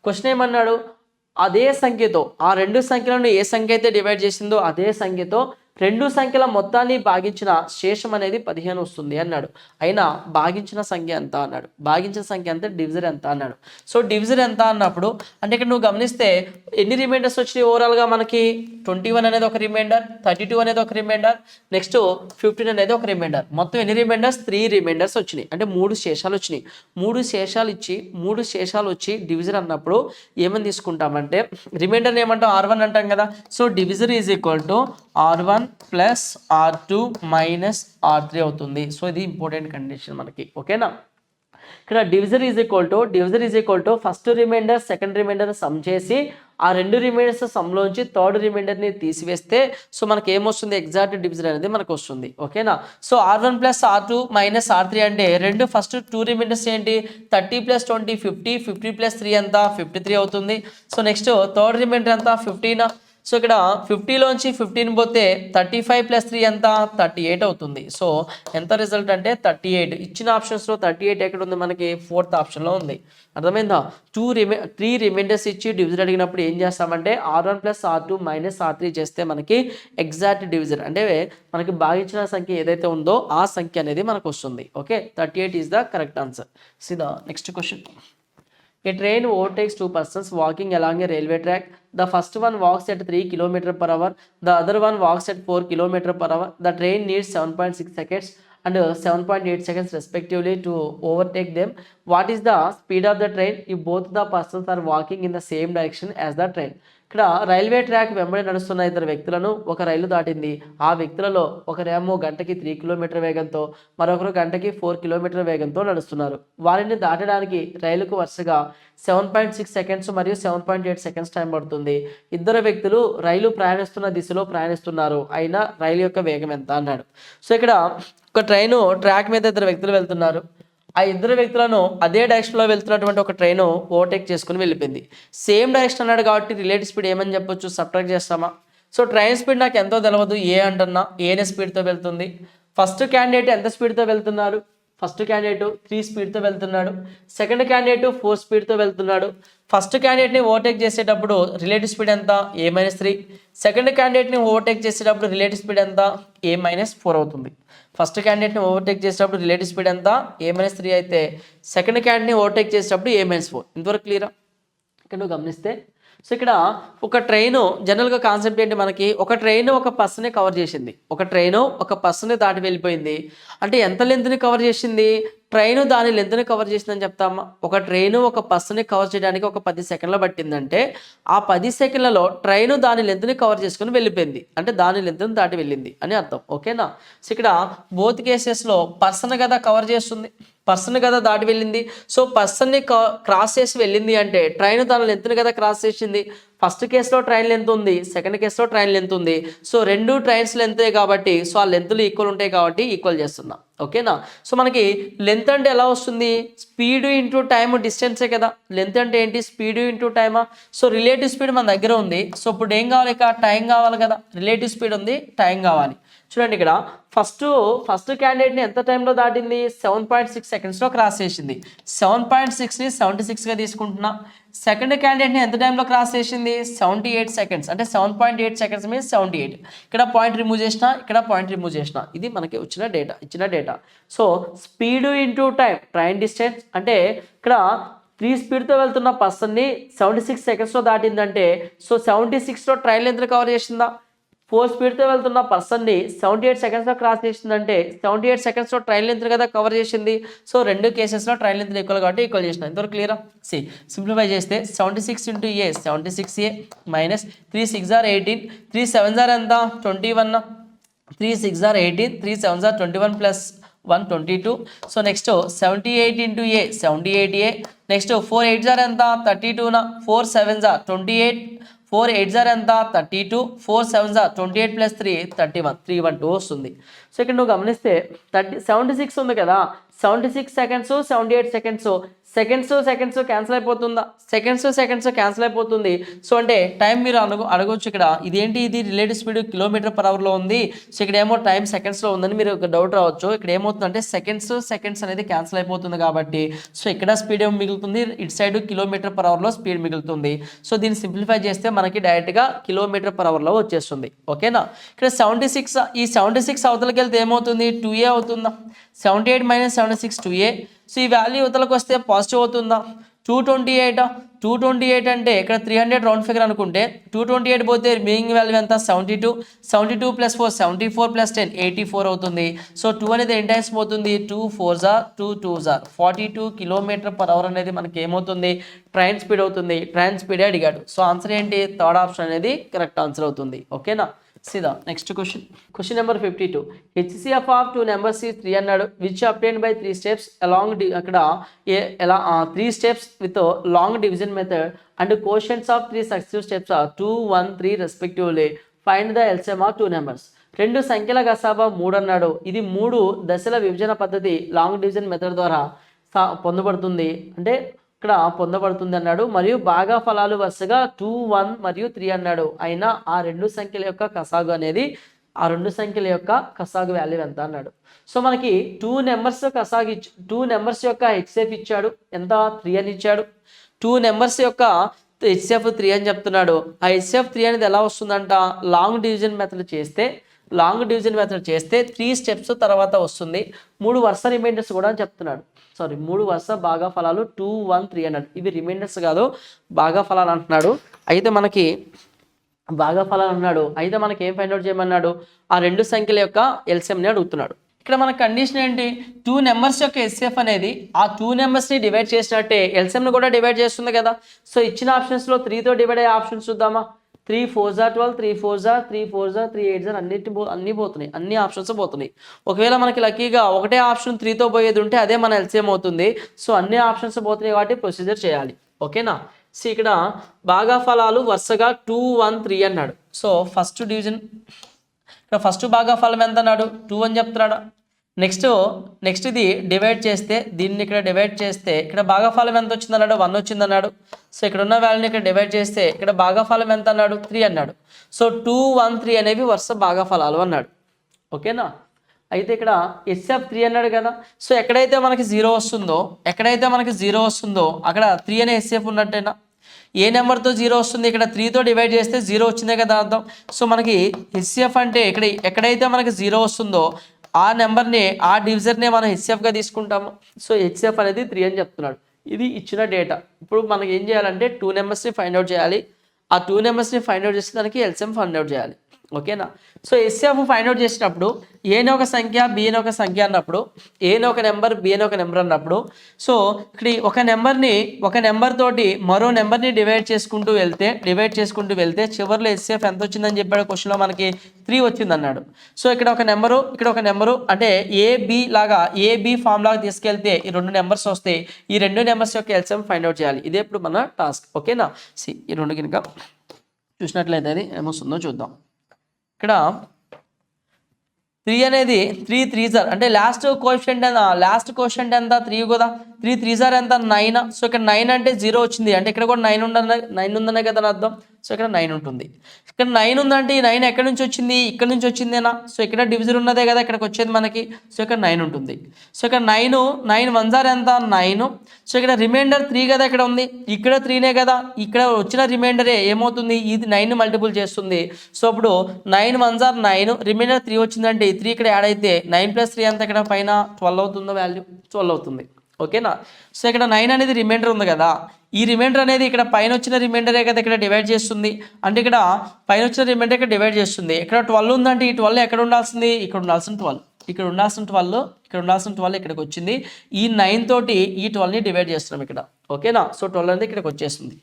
క్వశ్చన్ ఏమన్నాడు? అదే సంఖ్యతో ఆ రెండు సంఖ్యలను ఏ సంఖ్య అయితే డివైడ్ చేసిందో అదే సంఖ్యతో రెండు సంఖ్యల మొత్తాన్ని భాగించిన శేషం అనేది 15 వస్తుంది అన్నాడు. అయినా భాగించిన సంఖ్య ఎంత అన్నాడు. భాగించిన సంఖ్య ఎంత? డివిజర్ ఎంత అన్నాడు. సో డివిజర్ ఎంత అన్నప్పుడు అంటే ఇక్కడ నువ్వు గమనిస్తే ఎన్ని రిమైండర్స్ వచ్చినాయి ఓవరాల్గా మనకి? 21 అనేది ఒక రిమైండర్, 32 అనేది ఒక రిమైండర్, నెక్స్ట్ 15 అనేది ఒక రిమైండర్. మొత్తం ఎన్ని రిమైండర్స్? 3 రిమైండర్స్ వచ్చినాయి. అంటే 3 శేషాలు వచ్చినాయి. 3 శేషాలు వచ్చి డివిజర్ అన్నప్పుడు ఏమని తీసుకుంటామంటే రిమైండర్ ఏమంటాం? R1 అంటాం కదా. So divisor is equal to R1 plus R2 minus R3 అవుతుంది. సో ఇది ఇంపార్టెంట్ కండిషన్ మనకి, ఓకేనా. ఇక్కడ divisor is equal to first remainder second remainder sum చేసి ఆ రెండు రిమైండర్స్ సమ్లోంచి థర్డ్ రిమైండర్ని తీసివేస్తే సో మనకి ఏమొస్తుంది? ఎగ్జాక్ట్ డివిజర్ అనేది మనకు వస్తుంది, ఓకేనా. So R1 plus R2 minus R3 అంటే రెండు ఫస్ట్ 2 రిమైండర్స్ ఏంటి? 30 ప్లస్ 20 50, 50 ప్లస్ 3 ఎంత? 53 అవుతుంది. సో నెక్స్ట్ థర్డ్ రిమైండర్ ఎంత? 15. సో ఇక్కడ 50లోంచి 15 పోతే 35 ప్లస్ 3 ఎంత? 38 అవుతుంది. సో ఎంత రిజల్ట్ అంటే 38. ఇచ్చిన ఆప్షన్స్లో 38 ఎక్కడ ఉంది మనకి? 4th ఆప్షన్లో ఉంది. అర్థమైందా? 3 రిమైండర్స్ ఇచ్చి డివిజర్ అడిగినప్పుడు ఏం చేస్తామంటే R1 plus R2 minus R3 చేస్తే మనకి ఎగ్జాక్ట్ డివిజర్ అంటే మనకి భాగించిన సంఖ్య ఏదైతే ఉందో ఆ సంఖ్య అనేది మనకు వస్తుంది. Okay, 38 is the correct answer. See the next question. A train overtakes two persons walking along a railway track. The first one walks at 3 km/h. The other one walks at 4 km/h. The train needs 7.6 seconds and 7.8 seconds respectively to overtake them. What is the speed of the train if both the persons are walking in the same direction as the train? ఇక్కడ రైల్వే ట్రాక్ వెంబడి నడుస్తున్న ఇద్దరు వ్యక్తులను ఒక రైలు దాటింది. ఆ వ్యక్తులలో ఒకరేమో గంటకి 3 కిలోమీటర్ వేగంతో, మరొకరు గంటకి 4 కిలోమీటర్ వేగంతో నడుస్తున్నారు. వారిని దాటడానికి రైలుకు వరుసగా 7.6 సెకండ్స్ మరియు 7.8 సెకండ్స్ టైం పడుతుంది. ఇద్దరు వ్యక్తులు రైలు ప్రయాణిస్తున్న దిశలో ప్రయాణిస్తున్నారు, అయినా రైలు యొక్క వేగం ఎంత అన్నాడు. సో ఇక్కడ ఒక ట్రైను ట్రాక్ మీద ఇద్దరు వ్యక్తులు వెళ్తున్నారు. ఆ ఇద్దరు వ్యక్తులను అదే డైరెక్షన్లో వెళ్తున్నటువంటి ఒక ట్రైన్ ఓవర్టేక్ చేసుకుని వెళ్ళిపోయింది. సేమ్ డైరెక్షన్ అన్నాడు కాబట్టి రిలేటివ్ స్పీడ్ ఏమని చెప్పొచ్చు? సబ్ట్రాక్ట్ చేస్తామా? సో ట్రైన్ స్పీడ్ నాకు ఎంతో తెలియదు, ఏ అంటున్నా ఏనే స్పీడ్తో వెళ్తుంది. ఫస్ట్ క్యాండిడేట్ ఎంత స్పీడ్తో వెళ్తున్నారు? ఫస్ట్ క్యాండిడేట్ 3 స్పీడ్తో వెళ్తున్నాడు. సెకండ్ క్యాండిడేట్ 4 స్పీడ్తో వెళ్తున్నాడు. ఫస్ట్ క్యాండిడేట్ని ఓవర్టేక్ చేసేటప్పుడు రిలేటివ్ స్పీడ్ ఎంత? A-3. సెకండ్ క్యాండిడేట్ని ఓవర్టేక్ చేసేటప్పుడు రిలేటివ్ స్పీడ్ ఎంత? A-4 అవుతుంది. ఫస్ట్ క్యాండిడేట్ని ఓవర్టేక్ చేసేటప్పుడు రిలేటివ్ స్పీడ్ ఎంత? A-3 అయితే సెకండ్ క్యాండిడేట్ని ఓవర్టేక్ చేసేటప్పుడు A-4. ఇంతవరకు క్లియరా? ఇక్కడ నువ్వు గమనిస్తే సో ఇక్కడ ఒక ట్రైను జనరల్గా కాన్సెప్ట్ ఏంటి మనకి? ఒక ట్రైన్ ఒక పర్సన్ని కవర్ చేసింది. ఒక ట్రైను ఒక పర్సన్ని దాటి వెళ్ళిపోయింది అంటే ఎంత లెంత్ని కవర్ చేసింది? ట్రైను దాని లెంత్ని కవర్ చేసిందని చెప్తామా? ఒక ట్రైను ఒక పర్సన్ని కవర్ చేయడానికి ఒక 10 సెకండ్లు పట్టిందంటే ఆ 10 సెకండ్లలో ట్రైను దాని లెంత్ని కవర్ చేసుకుని వెళ్ళిపోయింది అంటే దాని లెంత్ని దాటి వెళ్ళింది అని అర్థం, ఓకేనా. సో ఇక్కడ బోత్ కేసెస్లో పర్సన్ కదా కవర్ చేస్తుంది, పర్సన్ కదా దాటి వెళ్ళింది. సో పర్సన్ని క్రాస్ చేసి వెళ్ళింది అంటే ట్రైన్ దాని లెంత్ని కదా క్రాస్ చేసింది. ఫస్ట్ కేసులో ట్రైన్ లెంత్ ఉంది, సెకండ్ కేసులో ట్రైన్ లెంత్ ఉంది. సో రెండు ట్రైన్స్ లెంతే కాబట్టి సో ఆ లెంత్లు ఈక్వల్ ఉంటాయి కాబట్టి ఈక్వల్ చేస్తున్నాం, ఓకేనా. సో మనకి లెంత్ అంటే ఎలా వస్తుంది? స్పీడ్ ఇంటూ టైమ్ డిస్టెన్సే కదా. లెంత్ అంటే ఏంటి? స్పీడ్ ఇంటూ టైమా. సో రిలేటివ్ స్పీడ్ మన దగ్గర ఉంది. సో ఇప్పుడు ఏం కావాలి? ఇక టైం కావాలి కదా. రిలేటివ్ స్పీడ్ ఉంది, టైం కావాలి. చూడండి ఇక్కడ ఫస్ట్ క్యాండిడేట్ని ఎంత టైంలో దాటింది? 7.6 సెకండ్స్లో క్రాస్ చేసింది. 7.6ని 76గా తీసుకుంటున్నా. సెకండ్ క్యాండిడేట్ని ఎంత టైంలో క్రాస్ చేసింది? 78 సెకండ్స్. అంటే 7.8 సెకండ్స్ మీన్స్ 78. ఇక్కడ పాయింట్ రిమూవ్ చేసిన, ఇక్కడ పాయింట్ రిమూవ్ చేసిన. ఇది మనకి ఇచ్చిన data. So speed into time, train distance అంటే ఇక్కడ 3 స్పీడ్తో వెళ్తున్న పర్సన్ని 76 సెకండ్స్లో దాటిందంటే సో 76లో ట్రైన్ లెంత్ కవర్ చేసిందా? 4 స్పీడ్తో వెళ్తున్న పర్సన్ని 78 సెకండ్స్లో క్రాస్ చేసిందంటే 78 సెకండ్స్లో ట్రైన్ లెంత్ కదా కవర్ చేసింది. సో రెండు కేసెస్లో ట్రైన్ లెంత్ ఈక్వల్ కాబట్టి ఈక్వల్ చేసిన. ఇంతవరకు క్లియరా? సింప్లిఫై చేస్తే 76 into a 76a minus 3 6 are 18, 3 7 are ఎంత 21, 3 6 are 18, 3 7 are 21 plus 1 22. So next 78 into a 78a, next 4 8 are ఎంత 32, 4 7 ఆర్ 28, 4 8 ఆర్ ఎంత 32, 4 7 ఆర్ 28 ప్లస్ 3 31, 312 వస్తుంది. సో ఇక్కడ నువ్వు గమనిస్తే 76 ఉంది కదా, 76 సెకండ్స్ 78 సెకండ్స్ క్యాన్సిల్ అయిపోతుందా? సెకండ్స్ క్యాన్సిల్ అయిపోతుంది. సో అంటే టైం మీరు అడగొచ్చు ఇక్కడ, ఇదేంటి ఇది రిలేటివ్ స్పీడ్ కిలోమీటర్ పర్ అవర్లో ఉంది, సో ఇక్కడ ఏమో టైం సెకండ్స్లో ఉందని మీరు ఒక డౌట్ రావచ్చు. ఇక్కడ ఏమవుతుందంటే సెకండ్స్ అనేది క్యాన్సిల్ అయిపోతుంది కాబట్టి సో ఇక్కడ స్పీడ్ ఏమో మిగులుతుంది, ఇటు సైడ్ కిలోమీటర్ పర్ అవర్లో స్పీడ్ మిగులుతుంది. సో దీన్ని సింప్లిఫై చేస్తే మనకి డైరెక్ట్గా కిలోమీటర్ పర్ అవర్లో వచ్చేస్తుంది. ఓకేనా? ఇక్కడ 76, ఈ 76 అవతలకి వెళ్తే ఏమవుతుంది 2a అవుతుందా? 78 మైనస్ 76 2a. సో ఈ వాల్యూ యువతలకు వస్తే పాజిటివ్ అవుతుందా? 228 అంటే ఇక్కడ 300 రౌండ్ ఫిగర్ అనుకుంటే 228 పోతే రిమైనింగ్ వాల్యూ ఎంత 72 ప్లస్ 4 74 ప్లస్ 10 84 అవుతుంది. సో 2 అనేది ఎన్ని టైమ్స్ పోతుంది? 2 4s are 2 2s are 42 kilometre per hour అనేది మనకి ఏమవుతుంది ట్రైన్ స్పీడ్ అవుతుంది. ట్రైన్ స్పీడే అడిగాడు. సో ఆన్సర్ ఏంటి? థర్డ్ ఆప్షన్ అనేది కరెక్ట్ ఆన్సర్ అవుతుంది. ఓకేనా? సీదా next question number 52. HCF of 2 numbers is 3 అన్నాడు, which obtained by 3 steps along అక్కడ ఎలా 3 steps with long division method and quotients of 3 successive steps are 2 1 3 respectively. Find the LCM of 2 numbers. రెండు సంఖ్యల గసాబా 3 అన్నాడు. ఇది 3 దశల విభజన పద్ధతి లాంగ్ డివిజన్ మెథడ్ ద్వారా పొందబడుతుంది, అంటే ఇక్కడ పొందబడుతుంది అన్నాడు. మరియు భాగా ఫలాలు వరుసగా 2 1 మరియు 3 అన్నాడు. అయినా ఆ రెండు సంఖ్యల యొక్క కసాగు అనేది ఆ రెండు సంఖ్యల యొక్క కసాగు వాల్యూ ఎంత అన్నాడు. సో మనకి 2 నెంబర్స్ కసాగు 2 నెంబర్స్ యొక్క HCF ఇచ్చాడు, ఎంత 3 అని ఇచ్చాడు. 2 నెంబర్స్ యొక్క HCF 3 అని చెప్తున్నాడు. ఆ HCF 3 అనేది ఎలా వస్తుందంట? లాంగ్ డివిజన్ మెథడ్ చేస్తే 3 స్టెప్స్ తర్వాత వస్తుంది. 3 వరుస రిమైండర్స్ కూడా అని చెప్తున్నాడు. 3 వరుస భాగా ఫలాలు 2 1 3 అన్నాడు. ఇవి రిమైండర్స్ కాదు, భాగా ఫలాలు అంటున్నాడు. అయితే మనకి భాగా ఫలాలు అన్నాడు. అయితే మనకి ఏం ఫైండ్ అవుట్ చేయమన్నాడు? ఆ రెండు సంఖ్యల యొక్క ఎల్సిఎంని అడుగుతున్నాడు. ఇక్కడ మన కండిషన్ ఏంటి? 2 నెంబర్స్ యొక్క HCF అనేది ఆ 2 నెంబర్స్ని డివైడ్ చేసినట్టే ఎల్సిఎంని కూడా డివైడ్ చేస్తుంది కదా. సో ఇచ్చిన ఆప్షన్స్లో 3తో డివైడ్ అయ్యే ఆప్షన్స్ చూద్దామా? 3 4s are 12, 3 4s are 3 4s are 3 8s are అన్ని పోతున్నాయి, అన్ని ఆప్షన్స్ పోతున్నాయి. ఒకవేళ మనకి లక్కీగా ఒకటే ఆప్షన్ 3తో పోయేది ఉంటే అదే మన ఎల్సిఎం అవుతుంది. సో అన్ని ఆప్షన్స్ పోతున్నాయి కాబట్టి ప్రొసీజర్ చేయాలి. ఓకేనా? సో ఇక్కడ భాగా ఫలాలు వరుసగా 2 1 3 అన్నాడు. సో ఫస్ట్ డివిజన్ ఇక్కడ ఫస్ట్ భాగా ఫలం ఎంత అన్నాడు? 2 అని చెప్తున్నాడు. నెక్స్ట్ ఇది డివైడ్ చేస్తే దీన్ని ఇక్కడ డివైడ్ చేస్తే ఇక్కడ భాగఫలం ఎంత వచ్చింది అన్నాడు? 1 వచ్చింది అన్నాడు. సో ఇక్కడ ఉన్న వాల్యూని ఇక్కడ డివైడ్ చేస్తే ఇక్కడ భాగఫలం ఎంత అన్నాడు? 3 అన్నాడు. సో 2 1 3 అనేవి వరుస భాగఫలాలు అన్నాడు. ఓకేనా? అయితే ఇక్కడ HCF 3 అన్నాడు కదా. సో ఎక్కడైతే మనకి 0 వస్తుందో అక్కడ 3 అనే HCF ఉన్నట్టేనా? ఏ నెంబర్తో 0 వస్తుంది? ఇక్కడ 3తో డివైడ్ చేస్తే 0 వచ్చిందే కదా అర్థం. సో మనకి HCF అంటే ఇక్కడ ఎక్కడైతే మనకి 0 వస్తుందో ఆ నెంబర్ని ఆ డివిజర్నే మనం HCFగా తీసుకుంటాము. సో HCF అనేది 3 అని చెప్తున్నాడు. ఇది ఇచ్చిన డేటా. ఇప్పుడు మనకి ఏం చేయాలంటే 2 నెంబర్స్ని ఫైండ్ అవుట్ చేయాలి. ఆ 2 నెంబర్స్ని ఫైండ్ అవుట్ చేసి దానికి LCM ఫైండ్ అవుట్ చేయాలి. ఓకేనా? సో HCF ఫైండ్ అవుట్ చేసినప్పుడు ఏని ఒక సంఖ్య బి అని ఒక సంఖ్య అన్నప్పుడు ఏని ఒక నెంబర్ బి అని ఒక నెంబర్ అన్నప్పుడు సో ఇక్కడ ఒక నెంబర్ తోటి మరో నెంబర్ని డివైడ్ చేసుకుంటూ వెళ్తే చివరిలో HCF ఎంత వచ్చిందని చెప్పాడు క్వశ్చన్లో మనకి 3 వచ్చింది అన్నాడు. సో ఇక్కడ ఒక నెంబరు అంటే ఏబి ఫామ్ లాగా తీసుకెళ్తే ఈ రెండు నెంబర్స్ వస్తాయి. ఈ రెండు నెంబర్స్ యొక్క LCM ఫైండ్ అవుట్ చేయాలి. ఇదే ఇప్పుడు మన టాస్క్. ఓకేనా? ఈ రెండు కనుక చూసినట్లయితే అది ఏమొస్తుందో చూద్దాం. ఇక్కడ 3 అనేది 3 3s ఆర్ అంటే లాస్ట్ కోఎఫిషియంట్ ఎంత 3 కదా. 3 3s ఆర్ ఎంత 9. సో ఇక్కడ 9 అంటే 0 వచ్చింది అంటే ఇక్కడ కూడా 9 ఉందనే కదా అని అర్థం. సో ఇక్కడ 9 ఉంటుంది. ఇక్కడ 9 ఉందంటే ఈ 9 ఎక్కడి నుంచి వచ్చింది? ఇక్కడ నుంచి వచ్చిందేనా? సో ఇక్కడ డివిజన్ ఉన్నదే కదా ఇక్కడికి వచ్చేది మనకి. సో ఇక్కడ 9 ఉంటుంది. సో ఇక్కడ 9 1s ఆర్ ఎంత 9. సో ఇక్కడ రిమైండర్ 3 కదా ఇక్కడ ఉంది. ఇక్కడ 3నే కదా. ఇక్కడ వచ్చిన రిమైండరే ఏమవుతుంది? ఇది 9 మల్టిపుల్ చేస్తుంది. సో అప్పుడు 9 1s ఆర్ 9 రిమైండర్ 3 వచ్చిందంటే 3 ఇక్కడ యాడ్ అయితే 9 + 3 అంత ఇక్కడ పైన 12 అవుతుందో వాల్యూ 12 అవుతుంది. ఓకేనా. సో ఇక్కడ 9 అనేది రిమైండర్ ఉంది కదా, ఈ రిమైండర్ అనేది ఇక్కడ పైన వచ్చిన రిమైండరే కదా ఇక్కడ డివైడ్ చేస్తుంది, అంటే ఇక్కడ పైన వచ్చిన రిమైండర్ ఇక్కడ డివైడ్ చేస్తుంది. ఇక్కడ 12 ఉందంటే ఈ 12 ఎక్కడ ఉండాల్సింది, ఇక్కడ ఉండాల్సిన 12, ఇక్కడ ఉండాల్సిన 12, ఇక్కడ ఉండాల్సిన 12 ఇక్కడికి వచ్చింది. ఈ 9 తోటి ఈ 12ని డివైడ్ చేస్తున్నాం ఇక్కడ. ఓకేనా. సో 12 అనేది ఇక్కడికి వచ్చేస్తుంది.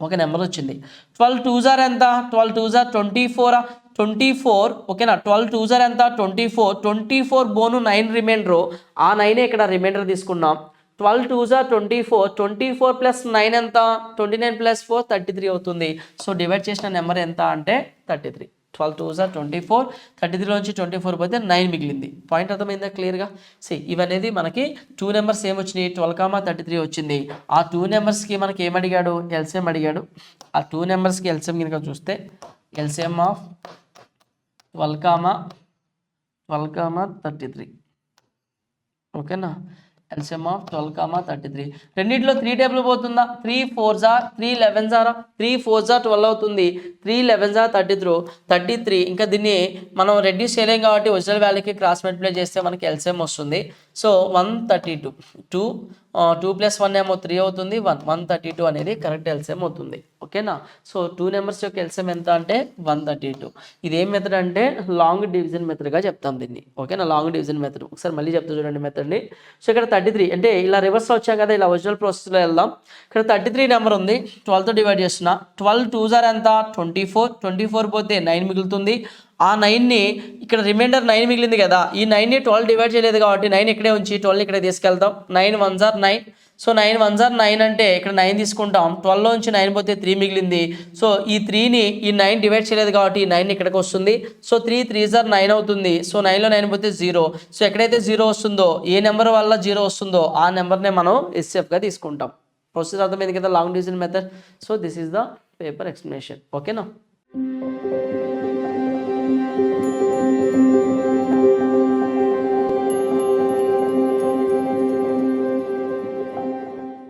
ఓకే, నెంబర్ వచ్చింది. 12 2s ఎంత, 12 2s 24, 24. ఓకేనా. 12 2s ఎంత 24, 24 బోను 9 రిమైండర్, ఆ 9 ఇక్కడ రిమైండర్ తీసుకున్నాం. 12 2s 24, 24 ప్లస్ 9 ఎంత, 29 ప్లస్ 4 33 అవుతుంది. సో డివైడ్ చేసిన నెంబర్ ఎంత అంటే 33. 12 2s 24, 33 నుంచి 24 పోతే 9 మిగిలింది. పాయింట్ అర్థమైందా క్లియర్గా. ఇవనేది మనకి 2 నెంబర్స్ ఏమొచ్చినాయి, 12, 33 వచ్చింది. ఆ 2 నెంబర్స్కి మనకి ఏమడిగాడు, ఎల్సిఎం అడిగాడు. ఆ 2 నెంబర్స్కి ఎల్సిఎం కనుక చూస్తే ఎల్సిఎం ఆఫ్ 12, 33. ఓకేనా. LCM of 12, 33. రెండింటిలో 3 టేబుల్ పోతుందా, 3 4s 3 11s 3 4s 12 అవుతుంది, 3 11s 33. ఇంకా దీన్ని మనం రెడ్యూస్ చేయలేం కాబట్టి ఒరిజినల్ వాల్యూకి క్రాస్ మల్టిప్లై చేస్తే మనకి ఎల్సిఎం వస్తుంది. సో 132, 2 + 1 ఏమో 3 అవుతుంది, 132 అనేది కరెక్ట్ ఎల్సిఎం అవుతుంది. ఓకేనా. సో 2 నెంబర్స్ యొక్క ఎల్సిఎం ఎంత అంటే 132. ఇది ఏం మెథడ్ అంటే లాంగ్ డివిజన్ మెథడ్గా చెప్తాం దీన్ని. ఓకేనా, లాంగ్ డివిజన్ మెథడ్. ఒకసారి మళ్ళీ చెప్తా చూడండి మెథడ్ని. సో ఇక్కడ 33 అంటే ఇలా రివర్స్లో వచ్చాం కదా, ఇలా ఒరిజినల్ ప్రాసెస్లో వెళ్దాం. ఇక్కడ 33 నెంబర్ ఉంది, 12తో డివైడ్ చేస్తున్నా. 12 2s ఎంత 24, 24 పోతే 9 మిగులుతుంది. ఆ 9ని ఇక్కడ రిమైండర్ 9 మిగిలింది కదా, ఈ 9ని 12 డివైడ్ చేయలేదు కాబట్టి 9 ఇక్కడే ఉంచి 12 ఇక్కడే తీసుకెళ్తాం. 9 1s 9. సో 9 1s 9 అంటే ఇక్కడ 9 తీసుకుంటాం. 12లో నుంచి 9 పోతే 3 మిగిలింది. సో ఈ 3ని ఈ 9 డివైడ్ చేయలేదు కాబట్టి ఈ 9 ఇక్కడికి వస్తుంది. సో 3 3s 9 అవుతుంది. సో 9లో 9 పోతే 0. సో ఎక్కడైతే 0 వస్తుందో, ఏ నెంబర్ వల్ల 0 వస్తుందో ఆ నెంబర్నే మనం ఎస్ఎఫ్గా తీసుకుంటాం. ప్రొసీజర్ అర్థమైంది కదా, long division method. So this is the paper explanation. ఓకేనా.